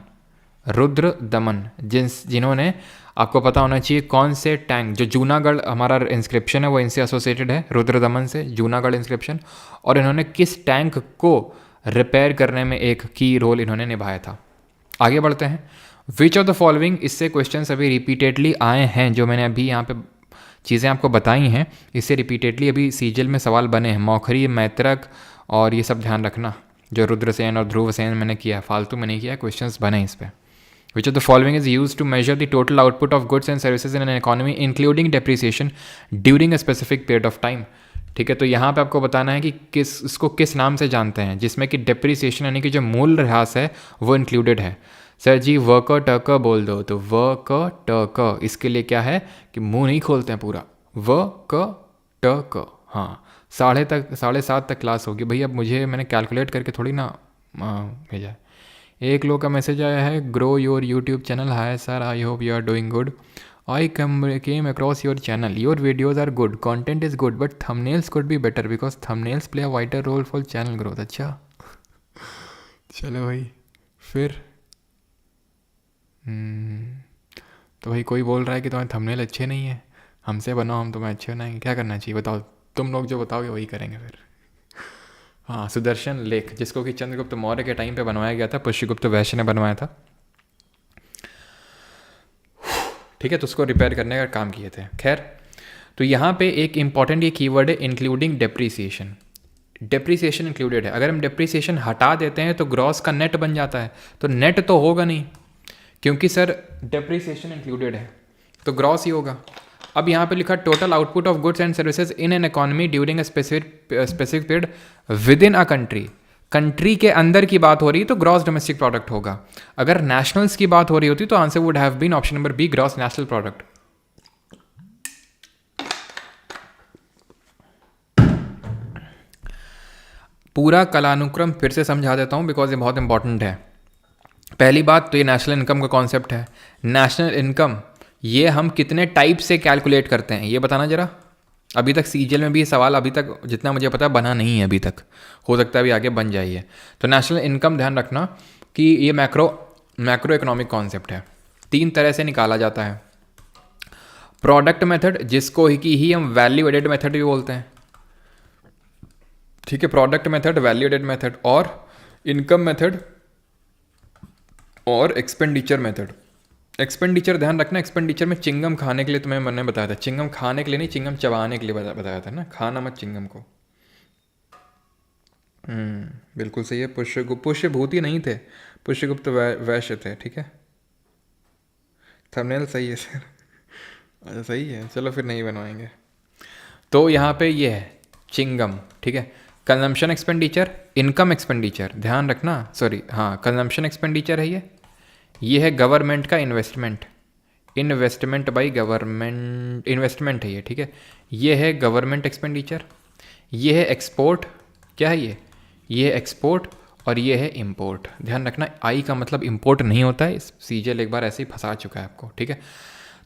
रुद्रदमन, जिन्होंने, आपको पता होना चाहिए कौन से टैंक, जो जूनागढ़ हमारा इंस्क्रिप्शन है वो इनसे एसोसिएटेड है, रुद्रदमन से, जूनागढ़ इंस्क्रिप्शन। और इन्होंने किस टैंक को रिपेयर करने में एक की रोल इन्होंने निभाया था। आगे बढ़ते हैं। विच ऑफ द फॉलोइंग, इससे क्वेश्चन अभी रिपीटेडली आए हैं, जो मैंने अभी यहाँ पे चीज़ें आपको बताई हैं, इससे रिपीटेडली अभी सीजल में सवाल बने हैं। मौखरी, मैत्रक और ये सब ध्यान रखना, जो रुद्रसेन और ध्रुवसेन मैंने किया, फालतू में नहीं किया, क्वेश्चंस बने इस पर। Which of the following is use to measure the total output of goods and services in an economy including depreciation during a specific period of time. ठीक है, तो यहाँ पे आपको बताना है कि इसको किस नाम से जानते हैं, जिसमें कि डेप्रिसिएशन यानी कि जो मूल ह्रास है वो इंक्लूडेड है। सर जी वर्क टक बोल दो, तो वर्क टक, इसके लिए क्या है कि मुंह नहीं खोलते हैं पूरा, वर्क टक। हाँ, 7:30 तक क्लास होगी भाई। अब मैंने कैलकुलेट करके थोड़ी ना भेजा है। एक लोग का मैसेज आया है, grow your YouTube channel. Hi sir, I hope you are doing good. I came across your channel. Your videos are good. Content is good, but thumbnails could be better because thumbnails play a vital role for channel growth. अच्छा, चलो भाई फिर तो भाई कोई बोल रहा है कि तुम्हारे थंबनेल अच्छे नहीं है, हमसे बनाओ, हम तुम्हें अच्छे बनाएंगे। क्या करना चाहिए बताओ? तुम लोग जो बताओगे वही करेंगे फिर। हाँ, सुदर्शन लेख, जिसको कि चंद्रगुप्त मौर्य के टाइम पे बनवाया गया था, पुष्यगुप्त वैश्य ने बनवाया था, ठीक है, तो उसको रिपेयर करने का काम किए थे। खैर, तो यहाँ पे एक इंपॉर्टेंट ये कीवर्ड है इंक्लूडिंग डेप्रीसिएशन। डेप्रीसिएशन इंक्लूडेड है। अगर हम डेप्रीसिएशन हटा देते हैं तो ग्रॉस का नेट बन जाता है, तो नेट तो होगा नहीं, क्योंकि सर डेप्रीसिएशन इंक्लूडेड है, तो ग्रॉस ही होगा। अब यहाँ पे लिखा total output of goods and services in an economy during a specific period with in a country. Country के अंदर की बात हो रही है तो ग्रॉस डोमेस्टिक प्रोडक्ट होगा। अगर नेशनल्स की बात हो रही होती तो answer would have been option number B, gross national product. पूरा कलानुक्रम फिर से समझा देता हूं बिकॉज ये बहुत इंपॉर्टेंट है। पहली बात तो ये नेशनल इनकम का कॉन्सेप्ट है। नेशनल इनकम ये हम कितने टाइप से कैलकुलेट करते हैं ये बताना जरा। अभी तक सीजीएल में भी ये सवाल अभी तक जितना मुझे पता है बना नहीं है अभी तक, हो सकता है अभी आगे बन जाइए। तो नेशनल इनकम ध्यान रखना कि ये मैक्रो इकोनॉमिक कॉन्सेप्ट है, 3 तरह से निकाला जाता है। प्रोडक्ट मेथड, जिसको ही हम वैल्यू एडेड मेथड भी बोलते हैं, ठीक है, product method, value added method, और इनकम मेथड और एक्सपेंडिचर मेथड। एक्सपेंडिचर ध्यान रखना, एक्सपेंडिचर में चिंगम खाने के लिए तुम्हें मैंने बताया था, चिंगम खाने के लिए नहीं, चिंगम चबाने के लिए बताया था ना, खाना मत चिंगम को। बिल्कुल सही है। पुष्यभूति नहीं थे, पुष्यगुप्त वैश्य थे, ठीक है। थंबनेल सही है सर, अच्छा सही है, चलो फिर नहीं बनवाएंगे। तो यहाँ पे ये है चिंगम, ठीक है। कंजम्पशन एक्सपेंडिचर, इनकम एक्सपेंडिचर, ध्यान रखना, सॉरी हाँ, कंजम्पशन एक्सपेंडिचर है ये है गवर्नमेंट का इन्वेस्टमेंट बाई गवर्नमेंट, इन्वेस्टमेंट है ये, ठीक है। ये है गवर्नमेंट एक्सपेंडिचर, ये है एक्सपोर्ट, क्या है ये है एक्सपोर्ट, और ये है इम्पोर्ट। ध्यान रखना आई का मतलब इम्पोर्ट नहीं होता है, सीजीएल एक बार ऐसे ही फंसा चुका है आपको, ठीक है।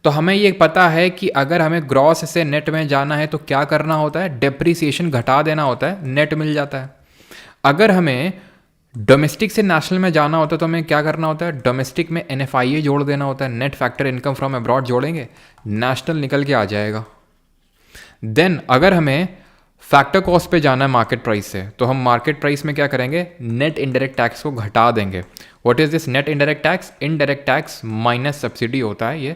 तो हमें ये पता है कि अगर हमें ग्रॉस से नेट में जाना है तो क्या करना होता है, डेप्रीसिएशन घटा देना होता है, नेट मिल जाता है। अगर हमें डोमेस्टिक से नेशनल में जाना होता है तो हमें क्या करना होता है, डोमेस्टिक में NFIA जोड़ देना होता है, net factor income from abroad जोड़ेंगे, नेशनल निकल के आ जाएगा। देन अगर हमें फैक्टर कॉस्ट पे जाना है मार्केट प्राइस से, तो हम मार्केट प्राइस में क्या करेंगे, नेट इनडायरेक्ट टैक्स को घटा देंगे। What is this net indirect tax, indirect tax minus subsidy होता है ये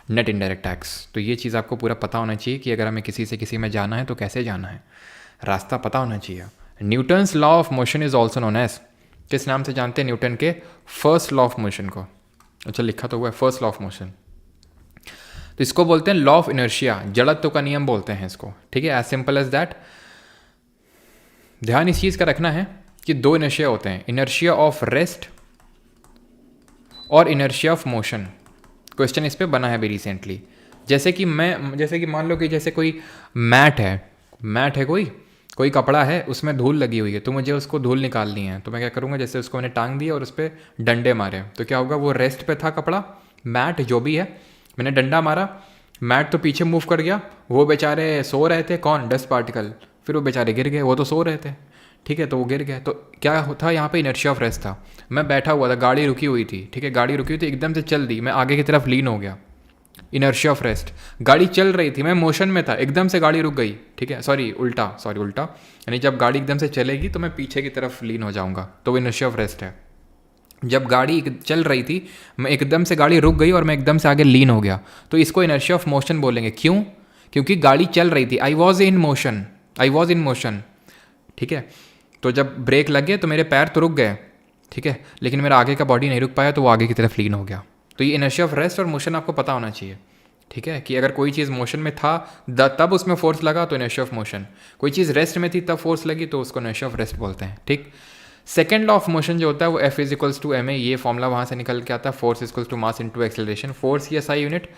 नेट इनडायरेक्ट टैक्स। तो ये चीज़ आपको पूरा पता होना चाहिए कि अगर हमें किसी से किसी में जाना है तो कैसे जाना है, रास्ता पता होना चाहिए। Newton's law of motion is also known as, किस नाम से जानते हैं न्यूटन के फर्स्ट लॉ ऑफ मोशन को, अच्छा लिखा तो हुआ है फर्स्ट लॉ ऑफ मोशन। तो इसको बोलते हैं लॉ ऑफ इनर्शिया, जड़त्व का नियम बोलते हैं इसको, ठीक है, एज सिंपल एज दैट। ध्यान इस चीज़ का रखना है कि दो इनर्शिया होते हैं, इनर्शिया ऑफ रेस्ट और इनर्शिया ऑफ मोशन। क्वेश्चन इस पे बना है अभी रिसेंटली। जैसे कि मान लो कि जैसे कोई मैट है कोई कपड़ा है, उसमें धूल लगी हुई है, तो मुझे उसको धूल निकालनी है, तो मैं क्या करूँगा, जैसे उसको मैंने टांग दिया और उस पर डंडे मारे, तो क्या होगा, वो रेस्ट पे था कपड़ा, मैट जो भी है, मैंने डंडा मारा, मैट तो पीछे मूव कर गया, वो बेचारे सो रहे थे, कौन, डस्ट पार्टिकल, फिर वो बेचारे गिर गए, वो तो सो रहे थे, ठीक है, तो वो गिर गए। तो क्या था यहाँ पे, इनर्शिया ऑफ रेस्ट था, मैं बैठा हुआ था, गाड़ी रुकी हुई थी, ठीक है, गाड़ी रुकी हुई थी, एकदम से चल दी, मैं आगे की तरफ लीन हो गया, इनर्शिया ऑफ रेस्ट। गाड़ी चल रही थी, मैं मोशन में था, एकदम से गाड़ी रुक गई, ठीक है, उल्टा, यानी जब गाड़ी एकदम से चलेगी तो मैं पीछे की तरफ लीन हो जाऊंगा, तो वो इनर्शिया ऑफ रेस्ट है। जब गाड़ी चल रही थी, मैं एकदम से गाड़ी रुक गई और मैं एकदम से आगे लीन हो गया, तो इसको इनर्शिया ऑफ मोशन बोलेंगे। क्यों, क्योंकि गाड़ी चल रही थी, आई वॉज इन मोशन, ठीक है। तो जब ब्रेक लग गए तो मेरे पैर तो रुक गए, ठीक है, लेकिन मेरा आगे का बॉडी नहीं रुक पाया, तो वो आगे की तरफ लीन हो गया। तो ये इनर्शिया ऑफ रेस्ट और मोशन आपको पता होना चाहिए, ठीक है, कि अगर कोई चीज़ मोशन में था तब उसमें फोर्स लगा तो इनर्शिया ऑफ मोशन, कोई चीज़ रेस्ट में थी तब फोर्स लगी तो उसको इनर्शिया ऑफ रेस्ट बोलते हैं, ठीक। सेकेंड लॉ ऑफ मोशन जो होता है वो F = ma, ये फॉर्मूला वहाँ से निकल के आता है, force = mass into acceleration. Force की SI यूनिट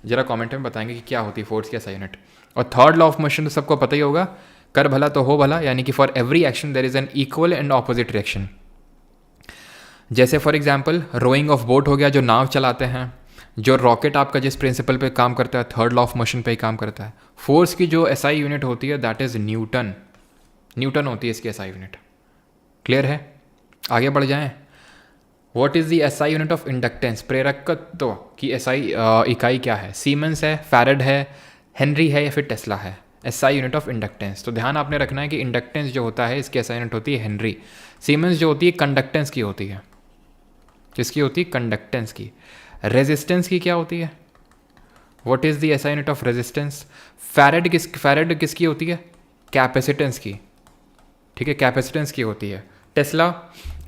जरा कमेंट में बताएंगे कि क्या होती है फोर्स की SI यूनिट। और थर्ड लॉ ऑफ मोशन तो सबको पता ही होगा, कर भला तो हो भला, यानी कि for every action there is an equal and opposite reaction. जैसे for example rowing of boat हो गया, जो नाव चलाते हैं, जो रॉकेट आपका जिस प्रिंसिपल पे काम करता है, थर्ड लॉ ऑफ मोशन पे ही काम करता है। फोर्स की जो SI यूनिट होती है दैट इज न्यूटन होती है इसकी SI यूनिट। क्लियर है, आगे बढ़ जाएं। What is the SI unit of inductance, प्रेरकत्व की SI इकाई क्या है, सीमेंस है, फैरेड है, हेनरी है या फिर टेस्ला है। SI यूनिट ऑफ इंडक्टेंस, तो ध्यान आपने रखना है कि इंडक्टेंस जो होता है इसकी SI यूनिट होती है हेनरी। सीमेंस जो होती है कंडक्टेंस की होती है, किसकी होती है, कंडक्टेंस की। रेजिस्टेंस की क्या होती है, what is the SI unit of resistance. Farad किसकी होती है, कैपेसिटेंस की, ठीक है, कैपेसिटेंस की होती है। Tesla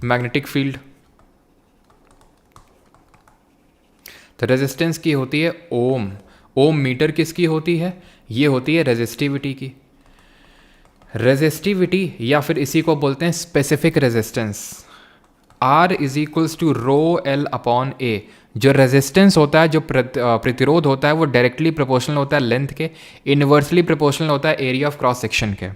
magnetic field. तो रेजिस्टेंस की होती है ओम मीटर किसकी होती है, ये होती है रेजिस्टिविटी की। रेजिस्टिविटी या फिर इसी को बोलते हैं स्पेसिफिक रेजिस्टेंस। R = ρl/A। जो रेजिस्टेंस होता है, जो प्रतिरोध होता है, वो डायरेक्टली प्रोपोर्शनल होता है लेंथ के, इन्वर्सली प्रोपोर्शनल होता है एरिया ऑफ क्रॉस सेक्शन के।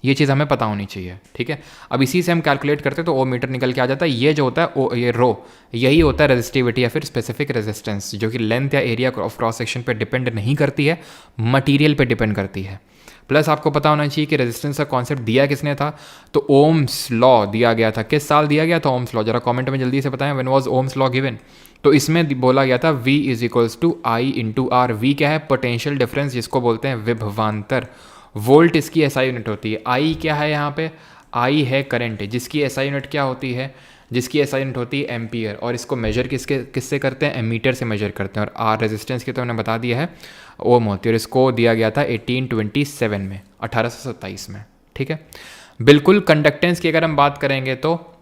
ये चीज़ हमें पता होनी चाहिए, ठीक है। अब इसी से हम कैलकुलेट करते हैं तो मीटर निकल के आ जाता है। ये जो होता है ये रो, यही होता है रेजिस्टिविटी या फिर स्पेसिफिक रेजिस्टेंस, जो कि लेंथ या एरिया ऑफ क्रॉस सेक्शन पे डिपेंड नहीं करती है, मटेरियल पे डिपेंड करती है। प्लस आपको पता होना चाहिए कि रेजिस्टेंस का कॉन्सेप्ट दिया किसने था, तो ओम्स लॉ दिया गया था। किस साल दिया गया था ओम्स लॉ, जरा कमेंट में जल्दी से बताएं, when was Ohm's law given. तो इसमें बोला गया था V = I × R। V क्या है, पोटेंशियल डिफरेंस, जिसको बोलते हैं विभवांतर। वोल्ट इसकी SI यूनिट होती है। I क्या है यहाँ पे, I है करंट, जिसकी SI यूनिट क्या होती है, जिसकी SI यूनिट होती है एम्पियर। और इसको मेजर किससे करते हैं, एमीटर से मेजर करते हैं। और R रेजिस्टेंस की तो मैंने बता दिया है ओम होती है, और इसको दिया गया था 1827 में, ठीक है। बिल्कुल कंडक्टेंस की अगर हम बात करेंगे तो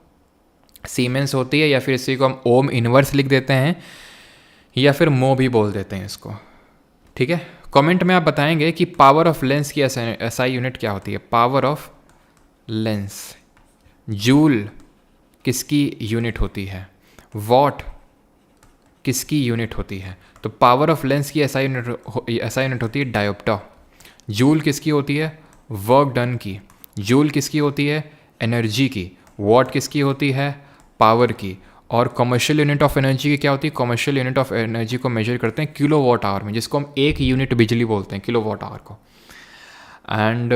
सीमेंस होती है, या फिर इसी को हम ओम इनवर्स लिख देते हैं, या फिर मो भी बोल देते हैं इसको, ठीक है। कमेंट में आप बताएंगे कि पावर ऑफ लेंस की SI यूनिट क्या होती है। पावर ऑफ लेंस, जूल किसकी यूनिट होती है, वॉट किसकी यूनिट होती है। तो पावर ऑफ लेंस की SI यूनिट होती है डायोप्टर। जूल किसकी होती है, वर्क डन की। जूल किसकी होती है, एनर्जी की। वॉट किसकी होती है? पावर की। और कमर्शियल यूनिट ऑफ एनर्जी की क्या होती है? कमर्शियल यूनिट ऑफ एनर्जी को मेजर करते हैं किलो वॉट आवर में, जिसको हम एक यूनिट बिजली बोलते हैं, किलो वॉट आवर को। एंड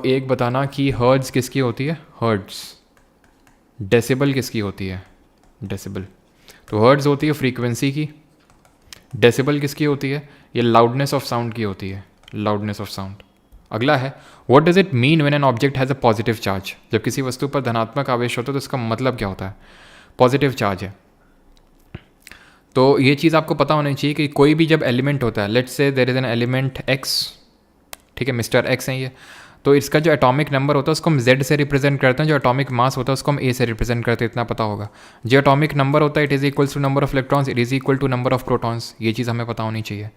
एक बताना कि हर्ट्ज किसकी होती है? हर्ट्ज। डेसिबल किसकी होती है? डेसिबल। तो हर्ट्ज होती है फ्रीक्वेंसी की, डेसिबल किसकी होती है? ये लाउडनेस ऑफ साउंड की होती है, लाउडनेस ऑफ साउंड। अगला है what does it mean when an object has a positive charge? जब किसी वस्तु पर धनात्मक आवेश होता है तो इसका मतलब क्या होता है? पॉजिटिव चार्ज है। तो ये चीज़ आपको पता होनी चाहिए कि कोई भी जब एलिमेंट होता है, let's say there is an element X, ठीक है, मिस्टर एक्स है ये, तो इसका जो एटॉमिक नंबर होता है उसको हम Z से रिप्रेजेंट करते हैं, जो एटॉमिक मास होता है उसको हम A से रिप्रेजेंट करते हैं, इतना पता होगा। जो एटॉमिक नंबर होता है it is equals to number of electrons, it is equal to number of protons, ये चीज़ हमें पता होनी चाहिए।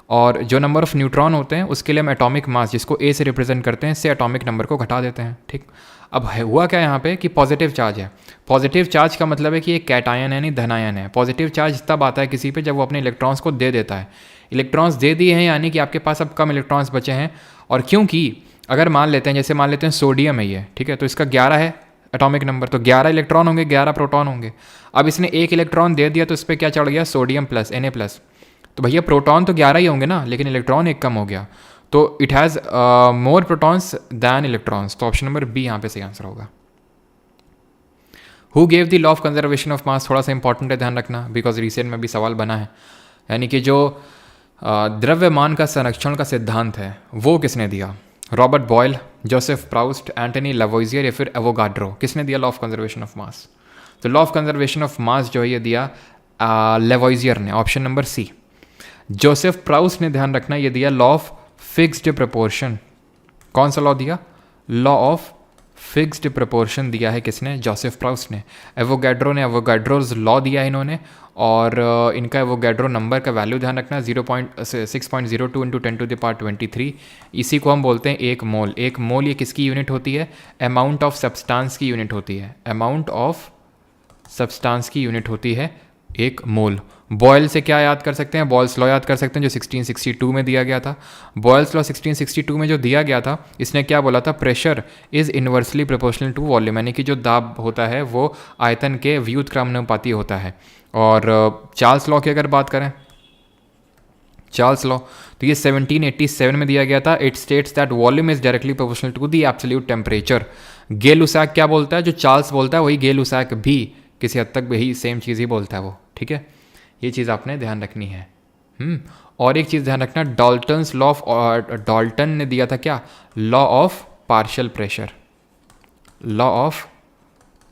और जो नंबर ऑफ न्यूट्रॉन होते हैं उसके लिए हम एटॉमिक मास, जिसको A से रिप्रेजेंट करते हैं, इससे एटॉमिक नंबर को घटा देते हैं, ठीक। अब हुआ क्या यहाँ पे कि पॉजिटिव चार्ज है। पॉजिटिव चार्ज का मतलब है कि ये कैटायन है, नहीं धनायन है। पॉजिटिव चार्ज तब आता है किसी पे जब वो अपने इलेक्ट्रॉन्स को दे देता है। इलेक्ट्रॉन्स दे दिए हैं यानी कि आपके पास अब कम इलेक्ट्रॉन्स बचे हैं। और क्योंकि अगर मान लेते हैं, जैसे मान लेते हैं सोडियम है ये, ठीक है, तो इसका 11 है एटॉमिक नंबर, तो 11 इलेक्ट्रॉन होंगे, 11 प्रोटॉन होंगे। अब इसने एक इलेक्ट्रॉन दे दिया तो इस पर क्या चढ़ गया? Sodium plus, Na+। तो भैया प्रोटॉन तो 11 ही होंगे ना, लेकिन इलेक्ट्रॉन एक कम हो गया, तो it has more protons than electrons. तो ऑप्शन नंबर बी यहाँ पे सही आंसर होगा। Who gave the law of conservation of mass? थोड़ा सा इंपॉर्टेंट है, ध्यान रखना, बिकॉज रिसेंट में भी सवाल बना है। यानी कि जो द्रव्यमान का संरक्षण का सिद्धांत है वो किसने दिया? Robert Boyle, Joseph Proust, Antoine Lavoisier या फिर एवोगाड्रो? किसने दिया law of conservation of mass? तो law of conservation of mass जो है ये दिया लेवोइजियर ने, option number C. Joseph Proust ने, ध्यान रखना, ये दिया लॉ ऑफ फिक्स्ड प्रपोर्शन। कौन सा लॉ दिया? लॉ ऑफ फिक्स्ड प्रपोर्शन दिया है किसने? जोसेफ प्राउस्ट ने। एवोगाड्रो ने एवोगाड्रोज लॉ दिया है इन्होंने, और इनका एवोगाड्रो नंबर का वैल्यू ध्यान रखना 0.6.02 इंटू 10⁻23। इसी को हम बोलते हैं एक मोल। एक मोल ये किसकी यूनिट होती है? अमाउंट ऑफ सब्सटेंस की यूनिट होती है। अमाउंट ऑफ सब्सटेंस की यूनिट होती है एक मोल। बॉयल से क्या याद कर सकते हैं? बॉयल्स लॉ याद कर सकते हैं जो 1662 में दिया गया था। बॉयल्स लॉ 1662 में जो दिया गया था, इसने क्या बोला था? Pressure is inversely proportional to volume, यानी कि जो दाब होता है वो आयतन के व्युत्क्रमानुपाती होता है। और चार्ल्स लॉ की अगर बात करें, चार्ल्स लॉ, तो ये 1787 में दिया गया था। It states that volume is directly proportional to the absolute temperature. Gay Lussac क्या बोलता है? जो चार्ल्स बोलता है वही गै लुसाक भी किसी हद तक वही सेम चीज़ ही बोलता है वो, ठीक है। ये चीज़ आपने ध्यान रखनी है। और एक चीज़ ध्यान रखना, डाल्टन्स लॉ ऑफ, डाल्टन ने दिया था क्या? Law of partial pressure. Law of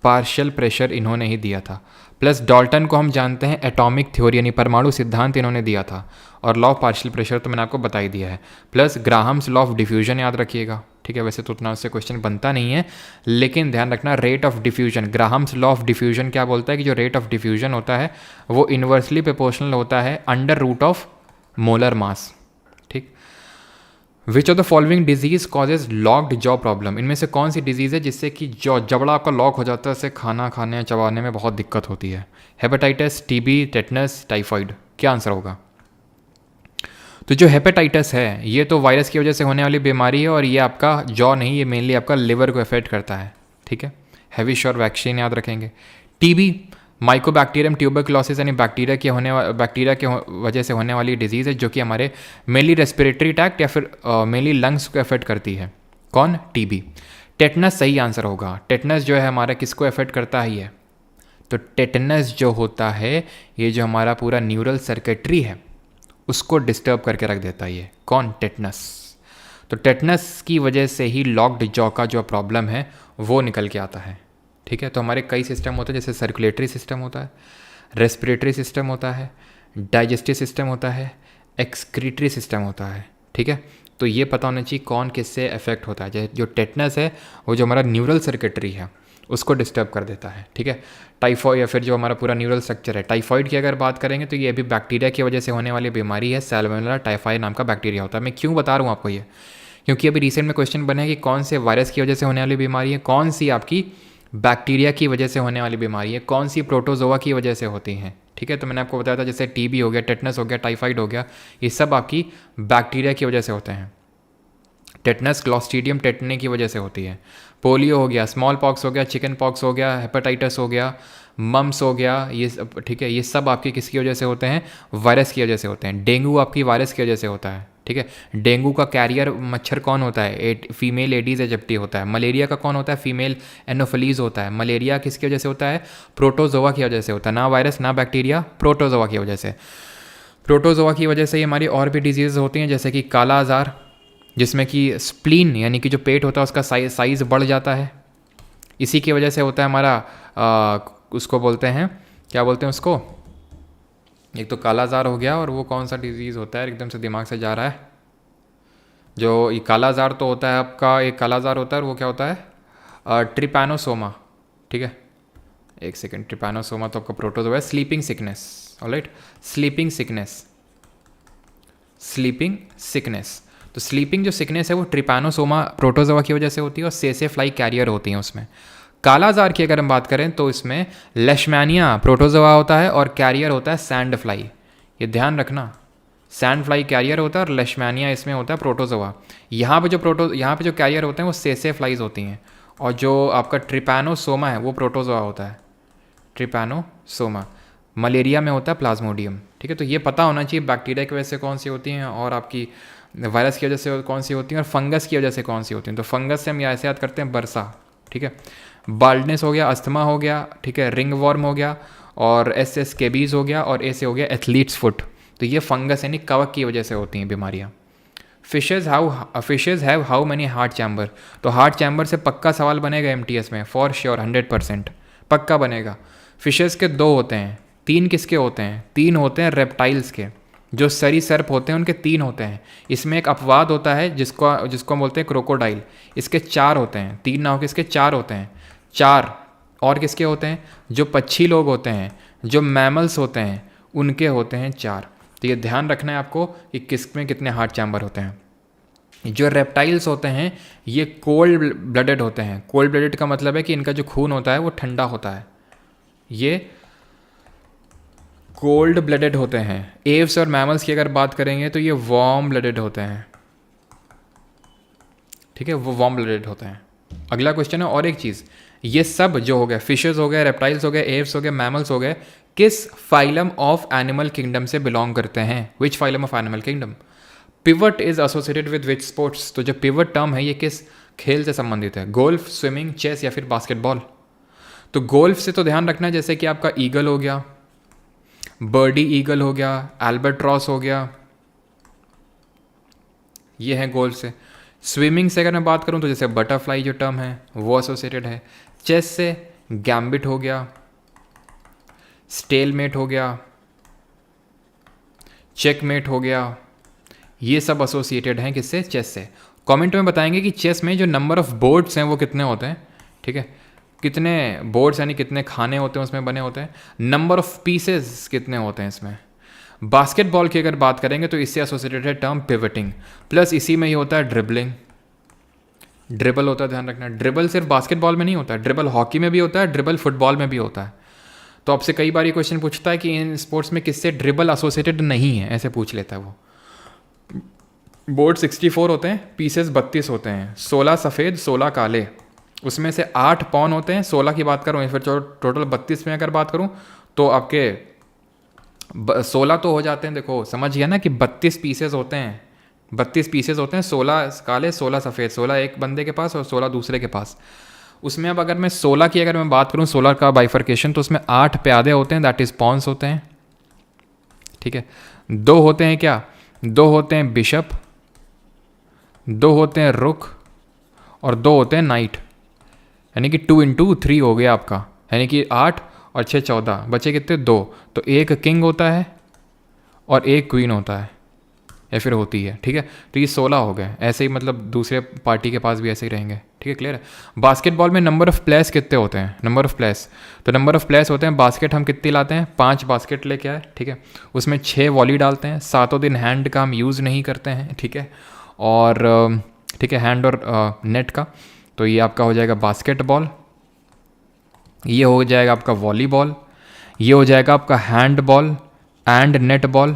partial pressure इन्होंने ही दिया था। प्लस डाल्टन को हम जानते हैं एटॉमिक थ्योरी यानी परमाणु सिद्धांत इन्होंने दिया था, और लॉ ऑफ पार्शियल प्रेशर तो मैंने आपको बता ही दिया है। Plus Graham's law of diffusion याद रखिएगा, ठीक है। वैसे तो उतना उससे क्वेश्चन बनता नहीं है, लेकिन ध्यान रखना rate of diffusion, Graham's law of diffusion क्या बोलता है कि जो रेट ऑफ डिफ्यूजन होता है वो इन्वर्सली प्रोपोर्शनल होता है under root of molar mass, ठीक। Which of the following disease causes locked jaw problem? इनमें से कौन सी डिजीज़ है जिससे कि जबड़ा आपका लॉक हो जाता है, उससे खाना खाने चबाने में बहुत दिक्कत होती है? Hepatitis, TB, tetanus, typhoid? क्या आंसर होगा? तो जो हेपेटाइटिस है ये तो वायरस की वजह से होने वाली बीमारी है, और ये आपका जॉ नहीं, ये मेनली आपका लिवर को अफेक्ट करता है, ठीक है। हैवी श्योर वैक्सीन याद रखेंगे। टीबी माइकोबैक्टीरियम ट्यूबरकुलोसिस यानी बैक्टीरिया के वजह से होने वाली डिजीज़ है, जो कि हमारे मेनली रेस्पिरेटरी ट्रैक्ट या फिर मेनली लंग्स को अफेक्ट करती है। कौन? टीबी। टेटनस सही आंसर होगा। टेटनस जो है हमारा किसको अफेक्ट करता है ये? तो टेटनस जो होता है ये जो हमारा पूरा न्यूरल सर्किटरी है उसको डिस्टर्ब करके रख देता है ये। कौन? टेटनस। तो टेटनस की वजह से ही लॉक्ड जॉ का जो प्रॉब्लम है वो निकल के आता है, ठीक है। तो हमारे कई सिस्टम होते हैं, जैसे सर्कुलेटरी सिस्टम होता है, रेस्पिरेटरी सिस्टम होता है, डाइजेस्टिव सिस्टम होता है, एक्सक्रीटरी सिस्टम होता है, ठीक है। तो ये पता होना चाहिए कौन किससे अफेक्ट होता है। जो टेटनस है वो जो हमारा न्यूरल सर्किटरी है उसको डिस्टर्ब कर देता है, ठीक है। टाइफॉइड या फिर जो हमारा पूरा न्यूरल स्ट्रक्चर है, टाइफॉइड की अगर बात करेंगे तो ये भी बैक्टीरिया की वजह से होने वाली बीमारी है। सैल्मोनेला टाइफाई नाम का बैक्टीरिया होता है। मैं क्यों बता रहा हूँ आपको ये? क्योंकि अभी रिसेंट में क्वेश्चन बने कि कौन से वायरस की वजह से होने वाली बीमारी है, कौन सी आपकी बैक्टीरिया की वजह से होने वाली बीमारी है, कौन सी प्रोटोजोआ की वजह से होती हैं, ठीक है। तो मैंने आपको बताया था जैसे टीबी हो गया, टेटनस हो गया, टाइफाइड हो गया, ये सब आपकी बैक्टीरिया की वजह से होते हैं। टेटनस क्लॉस्ट्रीडियम टेटने की वजह से होती है। पोलियो हो गया, स्मॉल पॉक्स हो गया, चिकन पॉक्स हो गया, हेपेटाइटिस हो गया, मम्स हो गया, ये सब ठीक है, ये सब आपकी किसकी वजह से होते हैं? वायरस की वजह से होते हैं। डेंगू आपकी वायरस की वजह से होता है, ठीक है। डेंगू का कैरियर मच्छर कौन होता है? फीमेल एडीज एजिप्टी होता है। मलेरिया का कौन होता है? फीमेल एनोफिलीज होता है। मलेरिया किसकी वजह से होता है? प्रोटोजोआ की वजह से होता है, ना वायरस ना बैक्टीरिया, प्रोटोजोआ की वजह से। प्रोटोजोआ की वजह से ही हमारी और भी डिजीज़ होती हैं, जैसे कि काला आजार, जिसमें कि स्प्लीन यानी कि जो पेट होता है उसका साइज़ बढ़ जाता है। इसी की वजह से होता है हमारा उसको बोलते हैं, क्या बोलते हैं उसको? एक तो काला आजार हो गया, और वो कौन सा डिजीज़ होता है एकदम से दिमाग से जा रहा है, जो ये काला आजार तो होता है आपका, एक काला आजार होता है, और वो क्या होता है? ट्रिपैनोसोमा, ठीक है। एक सेकेंड, ट्रिपैनोसोमा तो आपका प्रोटोजोआ है। Sleeping sickness, alright, sleeping sickness, sleeping sickness. तो स्लीपिंग जो सिकनेस है वो ट्रिपैनोसोमा प्रोटोजोआ की वजह से होती है, और सेसे फ्लाई कैरियर होती हैं उसमें। काला आजार की अगर हम बात करें तो इसमें लेशमैनिया प्रोटोजोआ होता है, और कैरियर होता है सैंड फ्लाई। ये ध्यान रखना, सैंड फ्लाई कैरियर होता है और लेशमैनिया इसमें होता है प्रोटोजोआ। यहाँ पे जो कैरियर होते हैं वो सेसे फ्लाइज होती हैं, और जो आपका ट्रिपैनोसोमा है वो प्रोटोजोआ होता है, ट्रिपैनोसोमा। मलेरिया में होता है प्लाज्मोडियम, ठीक है। तो ये पता होना चाहिए बैक्टीरिया की वजह से कौन सी होती हैं, और आपकी वायरस की वजह से कौन सी होती हैं, और फंगस की वजह से कौन सी होती हैं। तो फंगस से हम ऐसे याद करते हैं बरसा, ठीक है। बाल्डनेस हो गया, अस्थमा हो गया, ठीक है, रिंग वॉर्म हो गया, और एस स्केबीज हो गया, और ऐसे हो गया एथलीट्स फुट। तो ये फंगस यानी कवक की वजह से होती हैं बीमारियाँ। Fishes have how many heart chamber? तो हार्ट चैम्बर से पक्का सवाल बनेगा एमटीएस में, फॉर श्योर 100% पक्का बनेगा। फिशेज के 2 होते हैं, 3 किसके होते हैं? 3 होते हैं रेप्टाइल्स के, जो सरीसर्प होते हैं उनके 3 होते हैं। इसमें एक अपवाद होता है जिसको हम बोलते हैं क्रोकोडाइल, इसके 4 होते हैं, 3 ना होकर इसके 4 होते हैं। 4 और किसके होते हैं? जो पक्षी लोग होते हैं, जो मैमल्स होते हैं, उनके होते हैं 4। तो ये ध्यान रखना है आपको कि किस में कितने हार्ट चैम्बर होते हैं। जो रेप्टाइल्स होते हैं ये कोल्ड ब्लडेड होते हैं। कोल्ड ब्लडेड का मतलब है कि इनका जो खून होता है वो ठंडा होता है, ये कोल्ड ब्लडेड होते हैं। एव्स और मैमल्स की अगर बात करेंगे तो ये वार्म ब्लडेड होते हैं, ठीक है, वो वार्म ब्लडेड होते हैं। अगला क्वेश्चन है, और एक चीज़, ये सब जो हो गया, फिशेस हो गए, रेप्टाइल्स हो गए, एव्स हो गए, मैमल्स हो गए, किस फाइलम ऑफ एनिमल किंगडम से बिलोंग करते हैं? Which phylum of animal kingdom? Pivot is associated with which sports? तो जो पिवट टर्म है ये किस खेल से संबंधित है? गोल्फ, स्विमिंग, चेस या फिर बास्केटबॉल? तो गोल्फ से तो ध्यान रखना, जैसे कि आपका ईगल हो गया, बर्डी ईगल हो गया, एल्बर्ट्रॉस हो गया, ये है गोल्फ से। स्विमिंग से अगर मैं बात करूं तो जैसे बटरफ्लाई जो टर्म है वो एसोसिएटेड है। चेस से गैम्बिट हो गया, स्टेलमेट हो गया, चेकमेट हो गया, ये सब एसोसिएटेड हैं किससे? चेस से। कमेंट में बताएंगे कि चेस में जो नंबर ऑफ बोर्ड्स हैं वो कितने होते हैं, ठीक है, कितने बोर्ड्स यानी कितने खाने होते हैं उसमें बने होते हैं, नंबर ऑफ पीसेस कितने होते हैं इसमें। बास्केटबॉल की अगर बात करेंगे तो इससे एसोसिएटेड है टर्म पिवटिंग, प्लस इसी में ही होता है ड्रिबलिंग, ड्रिबल होता है, ध्यान रखना। ड्रिबल सिर्फ बास्केटबॉल में नहीं होता है, ड्रिबल हॉकी में भी होता है, ड्रिबल फुटबॉल में भी होता है। तो आपसे कई बार ये क्वेश्चन पूछता है कि इन स्पोर्ट्स में किससे ड्रिबल एसोसिएटेड नहीं है, ऐसे पूछ लेता है वो। बोर्ड 64 होते हैं, पीसेस 32 होते हैं, 16 सफ़ेद 16 काले, उसमें से 8 पॉन होते हैं। 16 की बात करूँ, फिर टोटल 32 में अगर बात करूँ तो आपके 16 तो हो जाते हैं। देखो समझ गया ना कि 32 पीसेस होते हैं, 32 पीसेस होते हैं, 16 काले 16 सफ़ेद, 16 एक बंदे के पास और 16 दूसरे के पास। उसमें अब अगर मैं 16 की अगर मैं बात करूँ, 16 का बाइफर्केशन, तो उसमें 8 प्यादे होते हैं, दैट इज़ पॉन्स होते हैं, ठीक है। 2 होते हैं क्या? 2 होते हैं बिशप, 2 होते हैं रुक, और 2 होते हैं नाइट, यानी कि 2 × 3 हो गया आपका, यानी कि 8 और 6 14, बचे कितने? 2। तो एक किंग होता है और एक क्वीन होता है या फिर होती है, ठीक है। तो ये 16 हो गए, ऐसे ही मतलब दूसरे पार्टी के पास भी ऐसे ही रहेंगे, ठीक है, क्लियर है। बास्केटबॉल में नंबर ऑफ प्लेयर्स कितने होते हैं? नंबर ऑफ प्लेयर्स, तो नंबर ऑफ प्लेयर्स होते हैं, बास्केट हम कितनी लाते हैं? 5 बास्केट लेके आए, ठीक है, उसमें 6 वॉली डालते हैं, 7 दिन हैंड का हम यूज़ नहीं करते हैं, ठीक है, और ठीक है, हैंड और नेट का। तो ये आपका हो जाएगा बास्केटबॉल, ये हो जाएगा आपका वॉलीबॉल, ये हो जाएगा आपका हैंडबॉल एंड नेट बॉल,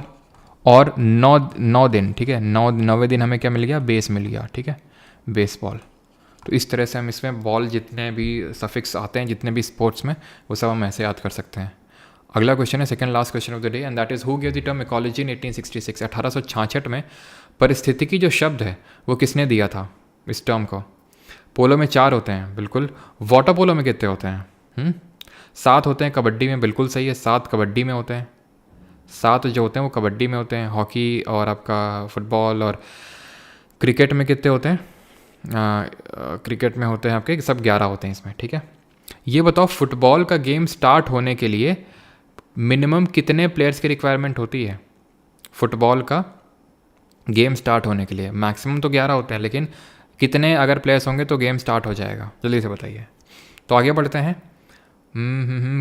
और 9 दिन, ठीक है, 9वें दिन हमें क्या मिल गया? बेस मिल गया, ठीक है। बेसबॉल। तो इस तरह से हम इसमें बॉल जितने भी सफिक्स आते हैं जितने भी स्पोर्ट्स में वो सब हम ऐसे याद कर सकते हैं। अगला क्वेश्चन है second last question of the day and that is who give the term ecology इन 1866। 1866 में परिस्थितिकी जो शब्द है वो किसने दिया था इस टर्म को? पोलो में 4 होते हैं, बिल्कुल। वाटर पोलो में कितने होते हैं? 7 होते हैं। कबड्डी में बिल्कुल सही है, 7 कबड्डी में होते हैं। 7 जो होते हैं वो कबड्डी में होते हैं। हॉकी और आपका फुटबॉल और क्रिकेट में कितने होते हैं? क्रिकेट में होते हैं आपके सब 11 होते हैं इसमें, ठीक है। ये बताओ फुटबॉल का गेम स्टार्ट होने के लिए मिनिमम कितने प्लेयर्स की रिक्वायरमेंट होती है? फुटबॉल का गेम स्टार्ट होने के लिए मैक्सिमम तो 11 होते हैं, लेकिन कितने अगर प्लेयर्स होंगे तो गेम स्टार्ट हो जाएगा? जल्दी से बताइए। तो आगे बढ़ते हैं।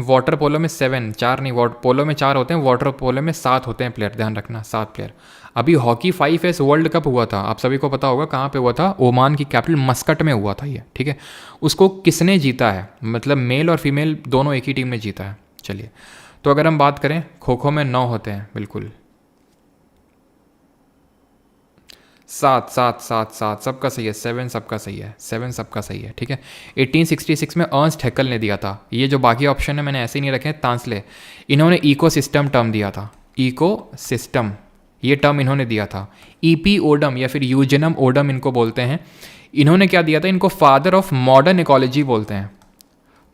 वाटर पोलो में 7, 4 नहीं, पोलो में 4 होते हैं, वाटर पोलो में 7 होते हैं प्लेयर, ध्यान रखना 7 प्लेयर। अभी हॉकी 5S वर्ल्ड कप हुआ था, आप सभी को पता होगा कहाँ पे हुआ था? ओमान की कैपिटल मस्कट में हुआ था ये, ठीक है। उसको किसने जीता है? मतलब मेल और फीमेल दोनों एक ही टीम ने जीता है। चलिए, तो अगर हम बात करें खो खो में 9 होते हैं, बिल्कुल 7 7 7 7 सबका सही है। 7 सबका सही है, 7 सबका सही है, ठीक है। 1866 में अर्न्स्ट हैकल ने दिया था। ये जो बाकी ऑप्शन है मैंने ऐसे ही नहीं रखे, तांसले। इन्होंने इकोसिस्टम टर्म दिया था, इकोसिस्टम ये टर्म इन्होंने दिया था। ईपी ओडम या फिर यूजेनम ओडम इनको बोलते हैं। इन्होंने क्या दिया था? इनको फादर ऑफ मॉडर्न इकोलॉजी बोलते हैं,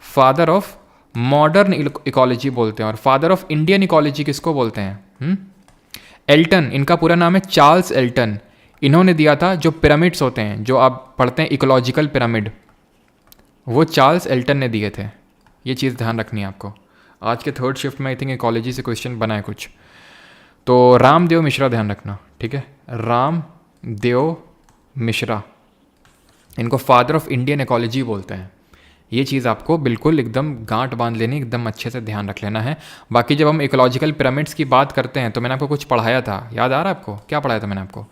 फादर ऑफ मॉडर्न इकोलॉजी बोलते हैं। और फादर ऑफ इंडियन इकोलॉजी किसको बोलते हैं? एल्टन, इनका पूरा नाम है चार्ल्स एल्टन। इन्होंने दिया था जो पिरामिड्स होते हैं, जो आप पढ़ते हैं इकोलॉजिकल पिरामिड, वो चार्ल्स एल्टन ने दिए थे। ये चीज़ ध्यान रखनी है आपको। आज के थर्ड शिफ्ट में आई थिंक इकोलॉजी से क्वेश्चन बनाए कुछ। तो रामदेव मिश्रा ध्यान रखना, ठीक है। रामदेव मिश्रा, इनको फादर ऑफ इंडियन इकोलॉजी बोलते हैं। ये चीज़ आपको बिल्कुल एकदम गांठ बांध लेनी, एकदम अच्छे से ध्यान रख लेना है। बाकी जब हम इकोलॉजिकल पिरामिड्स की बात करते हैं तो मैंने आपको कुछ पढ़ाया था, याद आ रहा है आपको? क्या पढ़ाया था मैंने आपको?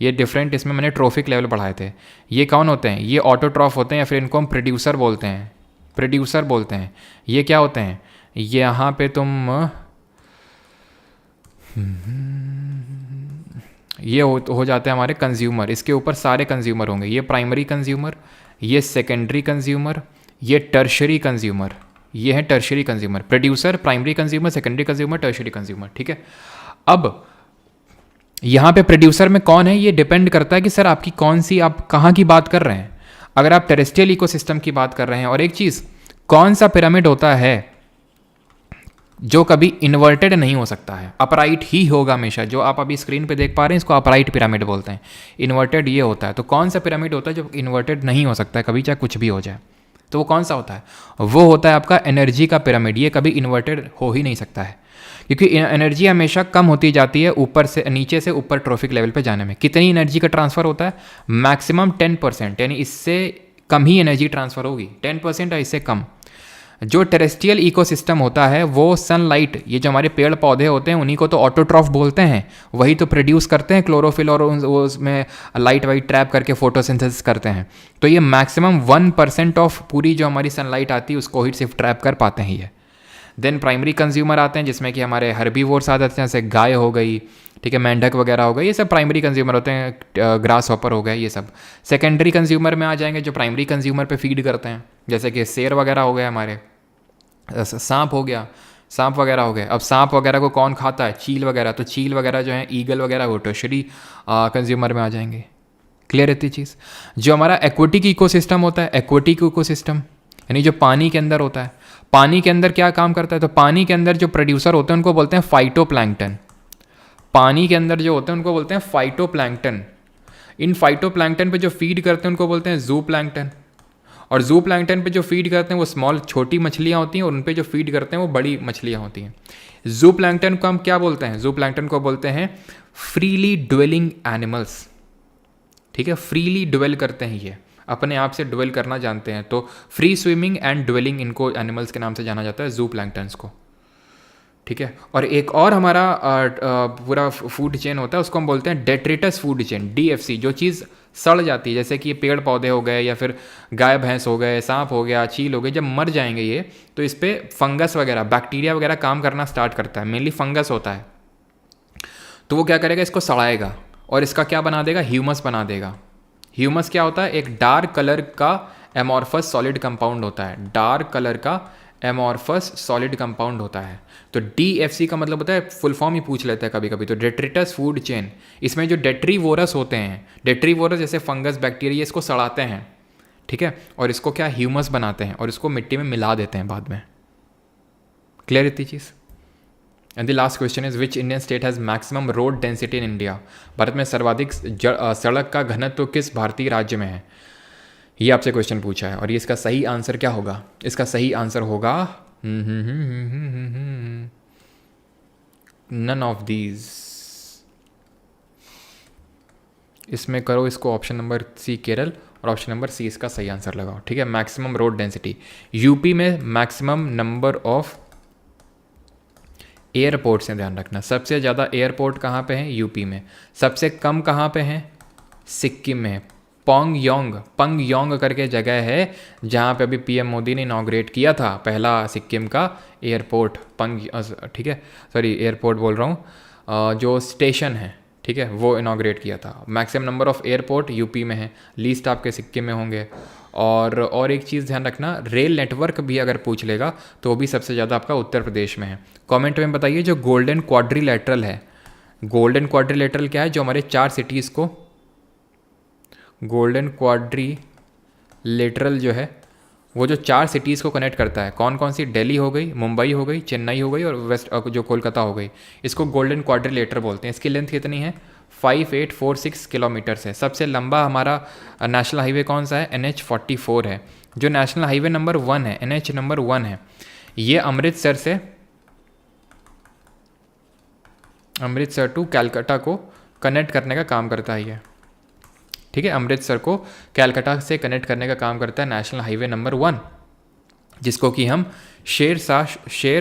ये डिफरेंट, इसमें मैंने ट्रॉफिक लेवल पढ़ाए थे। ये कौन होते हैं? ये ऑटोट्रॉफ होते हैं, या फिर इनको हम प्रोड्यूसर बोलते हैं, प्रोड्यूसर बोलते हैं। ये क्या होते हैं? ये यहाँ पे तुम ये हो जाते हैं हमारे कंज्यूमर। इसके ऊपर सारे कंज्यूमर होंगे। ये प्राइमरी कंज्यूमर, ये सेकेंडरी कंज्यूमर, ये टर्शरी कंज्यूमर। ये है tertiary consumer, producer, primary consumer, secondary consumer, tertiary consumer, ठीक है। अब यहाँ पे प्रोड्यूसर में कौन है, ये डिपेंड करता है कि सर आपकी कौन सी, आप कहाँ की बात कर रहे हैं। अगर आप टेरेस्ट्रियल इकोसिस्टम की बात कर रहे हैं, और एक चीज़, कौन सा पिरामिड होता है जो कभी इन्वर्टेड नहीं हो सकता है, अपराइट ही होगा हमेशा। जो आप अभी स्क्रीन पे देख पा रहे हैं इसको अपराइट पिरामिड बोलते हैं। इन्वर्टेड ये होता है। तो कौन सा पिरामिड होता है जो इन्वर्टेड नहीं हो सकता है कभी, चाहे कुछ भी हो जाए? तो वो कौन सा होता है? वो होता है आपका एनर्जी का पिरामिड। ये कभी इन्वर्टेड हो ही नहीं सकता है, क्योंकि एनर्जी हमेशा कम होती जाती है ऊपर से, नीचे से ऊपर ट्रॉफिक लेवल पे जाने में। कितनी एनर्जी का ट्रांसफ़र होता है? मैक्सिमम 10%, यानी इससे कम ही एनर्जी ट्रांसफ़र होगी, 10% या इससे कम। जो टेरेस्ट्रियल इकोसिस्टम होता है वो सनलाइट, ये जो हमारे पेड़ पौधे होते हैं उन्हीं को तो ऑटोट्रॉफ बोलते हैं, वही तो प्रोड्यूस करते हैं क्लोरोफिल, और उसमें लाइट वाइट ट्रैप करके फोटोसिंथेसिस करते हैं। तो ये मैक्सिमम 1% ऑफ पूरी जो हमारी सनलाइट आती है उसको ही सिर्फ ट्रैप कर पाते हैं ये। देन प्राइमरी कंज्यूमर आते हैं, जिसमें कि हमारे हर्बीवोर्स आ जाते हैं, जैसे गाय हो गई, ठीक है, मेंढक वगैरह हो गई, ये सब प्राइमरी कंज्यूमर होते हैं। ग्रास हॉपर हो गए, ये सब। सेकेंडरी कंज्यूमर में आ जाएंगे जो प्राइमरी कंज्यूमर पे फीड करते हैं, जैसे कि शेर वगैरह हो गए हमारे, सांप हो गया, सांप वगैरह हो गए। अब सांप वगैरह को कौन खाता है? चील वगैरह। तो चील वगैरह जो है, ईगल वगैरह, वो टर्शरी कंज्यूमर में आ जाएंगे। क्लियर रहती चीज़। जो हमारा एक्वेटिक इकोसिस्टम होता है, एक्वेटिक इकोसिस्टम यानी जो पानी के अंदर होता है, पानी के अंदर क्या काम करता है? तो पानी के अंदर जो प्रोड्यूसर होते हैं उनको बोलते हैं फाइटोप्लैंक्टन। पानी के अंदर जो होते हैं उनको बोलते हैं फाइटोप्लैंक्टन। इन फाइटोप्लैंक्टन पे जो फीड करते हैं उनको बोलते हैं जू प्लैंक्टन। और जू प्लैंक्टन पे जो फीड करते हैं वो स्मॉल, छोटी मछलियाँ होती हैं, और उन पे जो फीड करते हैं वो बड़ी मछलियाँ होती हैं। जू प्लैंक्टन को हम क्या बोलते हैं? जू प्लैंक्टन को बोलते हैं फ्रीली ड्वेलिंग एनिमल्स, ठीक है। फ्रीली ड्वेल करते हैं, ये अपने आप से ड्वेल करना जानते हैं। तो फ्री स्विमिंग एंड ड्वेलिंग इनको एनिमल्स के नाम से जाना जाता है, जू प्लैंक्टन्स को, ठीक है। और एक और हमारा पूरा फूड चेन होता है, उसको हम बोलते हैं डेट्रिटस फूड चेन, DFC। जो चीज़ सड़ जाती है, जैसे कि ये पेड़ पौधे हो गए, या फिर गाय भैंस हो गए, सांप हो गया, चील हो गए, जब मर जाएंगे ये, तो इस पर फंगस वगैरह, बैक्टीरिया वगैरह काम करना स्टार्ट करता है। मेनली फंगस होता है। तो वो क्या करेगा? इसको सड़ाएगा और इसका क्या बना देगा? ह्यूमस बना देगा। ह्यूमस क्या होता है? एक डार्क कलर का एमॉर्फस सॉलिड कंपाउंड होता है, डार्क कलर का एमॉर्फस सॉलिड कंपाउंड होता है। तो DFC का मतलब होता है, फुल फॉर्म ही पूछ लेता है कभी कभी, तो डेट्रिटस फूड चेन। इसमें जो डेट्रीवोरस होते हैं, डेट्रीवोरस जैसे फंगस बैक्टीरिया, इसको सड़ाते हैं, ठीक है, और इसको क्या ह्यूमस बनाते हैं और इसको मिट्टी में मिला देते हैं बाद में। क्लियर इतनी चीज़? And the last question is which Indian state has maximum road density in India? Bharat में सर्वाधिक सड़क का घनत्व तो किस भारतीय राज्य में है? ये आपसे क्वेश्चन पूछा है और ये इसका सही आंसर क्या होगा? इसका सही आंसर होगा नन ऑफ दीज। इसमें करो इसको ऑप्शन नंबर सी केरल और ऑप्शन नंबर सी इसका सही आंसर लगाओ, ठीक है। मैक्सिमम रोड डेंसिटी, यूपी में मैक्सिमम नंबर ऑफ एयरपोर्ट से ध्यान रखना, सबसे ज़्यादा एयरपोर्ट कहाँ पे हैं? यूपी में। सबसे कम कहाँ पे हैं? सिक्किम में। पंगयोंग करके जगह है जहाँ पे अभी PM मोदी ने इनॉग्रेट किया था पहला सिक्किम का एयरपोर्ट, ठीक है, सॉरी एयरपोर्ट बोल रहा हूँ, जो स्टेशन है, ठीक है, वो इनॉग्रेट किया था। Maximum number of airport UP में है, लीस्ट आपके सिक्किम में होंगे। और एक चीज़ ध्यान रखना, रेल नेटवर्क भी अगर पूछ लेगा तो वो भी सबसे ज़्यादा आपका उत्तर प्रदेश में है। कमेंट में बताइए जो गोल्डन क्वाड्रिलेटरल है, गोल्डन क्वाड्रिलेटरल क्या है? जो हमारे 4 सिटीज़ को, गोल्डन क्वाड्रिलेटरल जो है वो जो 4 सिटीज़ को कनेक्ट करता है, कौन कौन सी? दिल्ली हो गई, मुंबई हो गई, चेन्नई हो गई और वेस्ट जो कोलकाता हो गई, इसको गोल्डन क्वाड्रिलेटर बोलते हैं। इसकी लेंथ कितनी है? 5846 किलोमीटर्स है। सबसे लंबा हमारा नेशनल हाईवे कौन सा है? NH44 है, जो नेशनल हाईवे नंबर 1 है, NH नंबर 1 है। ये अमृतसर टू कैलकाटा को कनेक्ट करने का काम करता है ये, ठीक है। अमृतसर को कैलकाटा से कनेक्ट करने का काम करता है नेशनल हाईवे नंबर 1, जिसको कि हम शेर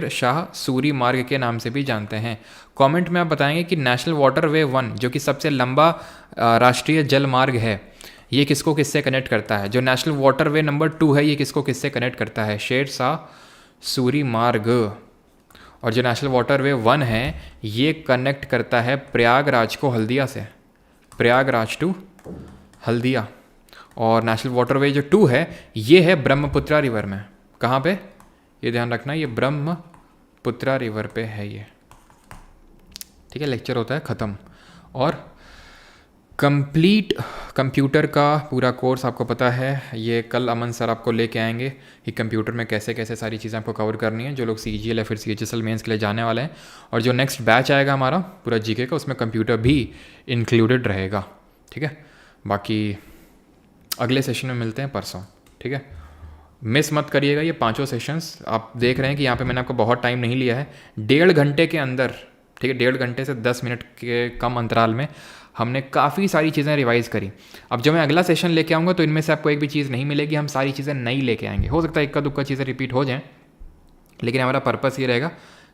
शाह सूरी मार्ग के नाम से भी जानते हैं। कमेंट में आप बताएंगे कि नेशनल वाटरवे 1 जो कि सबसे लंबा राष्ट्रीय जल मार्ग है, ये किसको किससे कनेक्ट करता है? जो नेशनल वाटरवे नंबर 2 है, ये किसको किससे कनेक्ट करता है? शेर शाह सूरी मार्ग। और जो नेशनल वाटरवे 1 है, ये कनेक्ट करता है प्रयागराज को हल्दिया से, प्रयागराज टू हल्दिया। और नेशनल वाटरवे जो 2 है, ये है ब्रह्मपुत्रा रिवर में। कहाँ पे? ये ध्यान रखना, ये ब्रह्मपुत्रा रिवर पे है ये, ठीक है। लेक्चर होता है ख़त्म। और कंप्लीट कंप्यूटर का पूरा कोर्स आपको पता है, ये कल अमन सर आपको लेके आएंगे कि कंप्यूटर में कैसे कैसे सारी चीज़ें आपको कवर करनी है, जो लोग CGL या फिर CHSL मेंस के लिए जाने वाले हैं। और जो नेक्स्ट बैच आएगा हमारा पूरा GK का, उसमें कंप्यूटर भी इंक्लूडेड रहेगा, ठीक है। बाकी अगले सेशन में मिलते हैं परसों, ठीक है। मिस मत करिएगा ये 5 सेशंस। आप देख रहे हैं कि यहाँ पे मैंने आपको बहुत टाइम नहीं लिया है, 1.5 घंटे के अंदर, ठीक है, 1.5 घंटे से 10 मिनट के कम अंतराल में हमने काफ़ी सारी चीज़ें रिवाइज़ करी। अब जब मैं अगला सेशन लेके आऊँगा तो इनमें से आपको एक भी चीज़ नहीं मिलेगी, हम सारी चीज़ें नई लेके आएंगे। हो सकता है इक्का दुक्का चीज़ें रिपीट हो जाएँ, लेकिन हमारा पर्पस ये रहेगा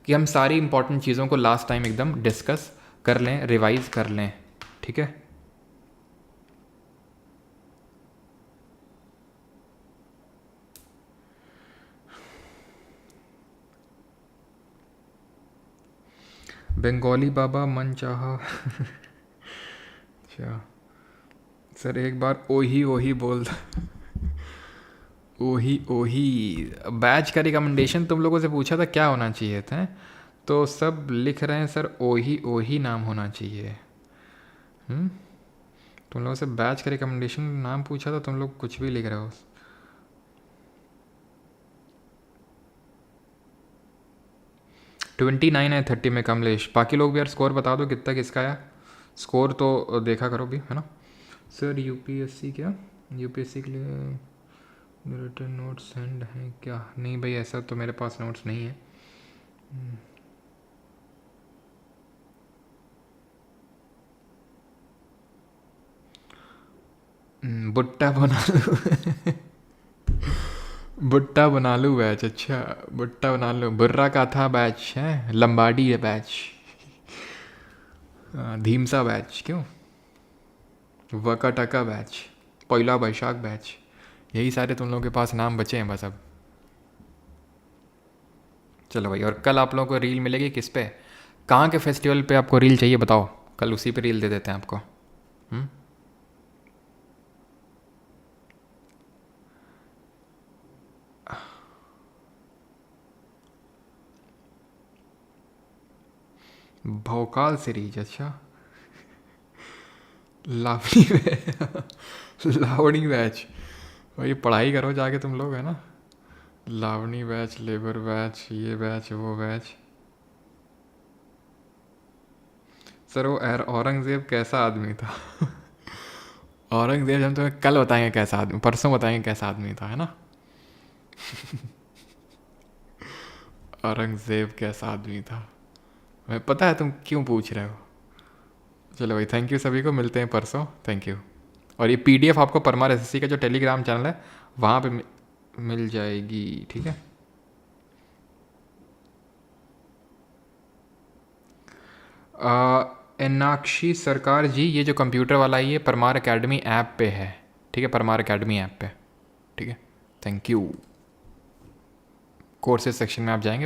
कि हम सारी इंपॉर्टेंट चीज़ों को लास्ट टाइम एकदम डिस्कस कर लें, रिवाइज़ कर लें, ठीक है। बंगाली बाबा मन चाहा। अच्छा सर, एक बार ओही ओही बोल ओही ओही। बैच का रिकमेंडेशन तुम लोगों से पूछा था क्या होना चाहिए था, तो सब लिख रहे हैं सर ओही ओही नाम होना चाहिए। तुम लोगों से बैच का रिकमेंडेशन नाम पूछा था, तुम लोग कुछ भी लिख रहे हो। 29 है 30 में कमलेश। बाकी लोग भी यार स्कोर बता दो कितना किसका आया, स्कोर तो देखा करो भी, है ना। सर UPSC क्या, UPSC के लिए रिटर्न नोट्स सेंड हैं क्या? नहीं भाई, ऐसा तो मेरे पास नोट्स नहीं है। बुट्टा बना लो बुट्टा बना लूँ बैच, अच्छा बुट्टा बना लो। बुर्रा का था बैच है, लंबाड़ी है बैच, धीमसा बैच, क्यों वकाटका बैच, पहला बैशाख बैच, यही सारे तुम लोगों के पास नाम बचे हैं बस अब। चलो भाई, और कल आप लोगों को रील मिलेगी किस पे, कहाँ के फेस्टिवल पे आपको रील चाहिए बताओ, कल उसी पे रील दे देते हैं आपको। भोकाल सीरीज, अच्छा। लावणी लावणी बैच, वही पढ़ाई करो जाके तुम लोग, है ना। लावणी बैच, लेबर बैच, ये बैच, वो बैच। सर वो औरंगज़ेब कैसा आदमी था? औरंगज़ेब हम तुम्हें कल बताएंगे कैसा आदमी, परसों बताएंगे कैसा आदमी था, है ना। औरंगज़ेब कैसा आदमी था, हमें पता है तुम क्यों पूछ रहे हो। चलो भाई, थैंक यू सभी को, मिलते हैं परसों, थैंक यू। और ये पीडीएफ आपको परमार एसएससी का जो टेलीग्राम चैनल है वहाँ पे मिल जाएगी, ठीक है। एनाक्षी सरकार जी, ये जो कंप्यूटर वाला है ये परमार एकेडमी ऐप पे है, ठीक है, परमार एकेडमी ऐप पे, ठीक है। Thank you. कोर्सेज सेक्शन में आप जाएंगे।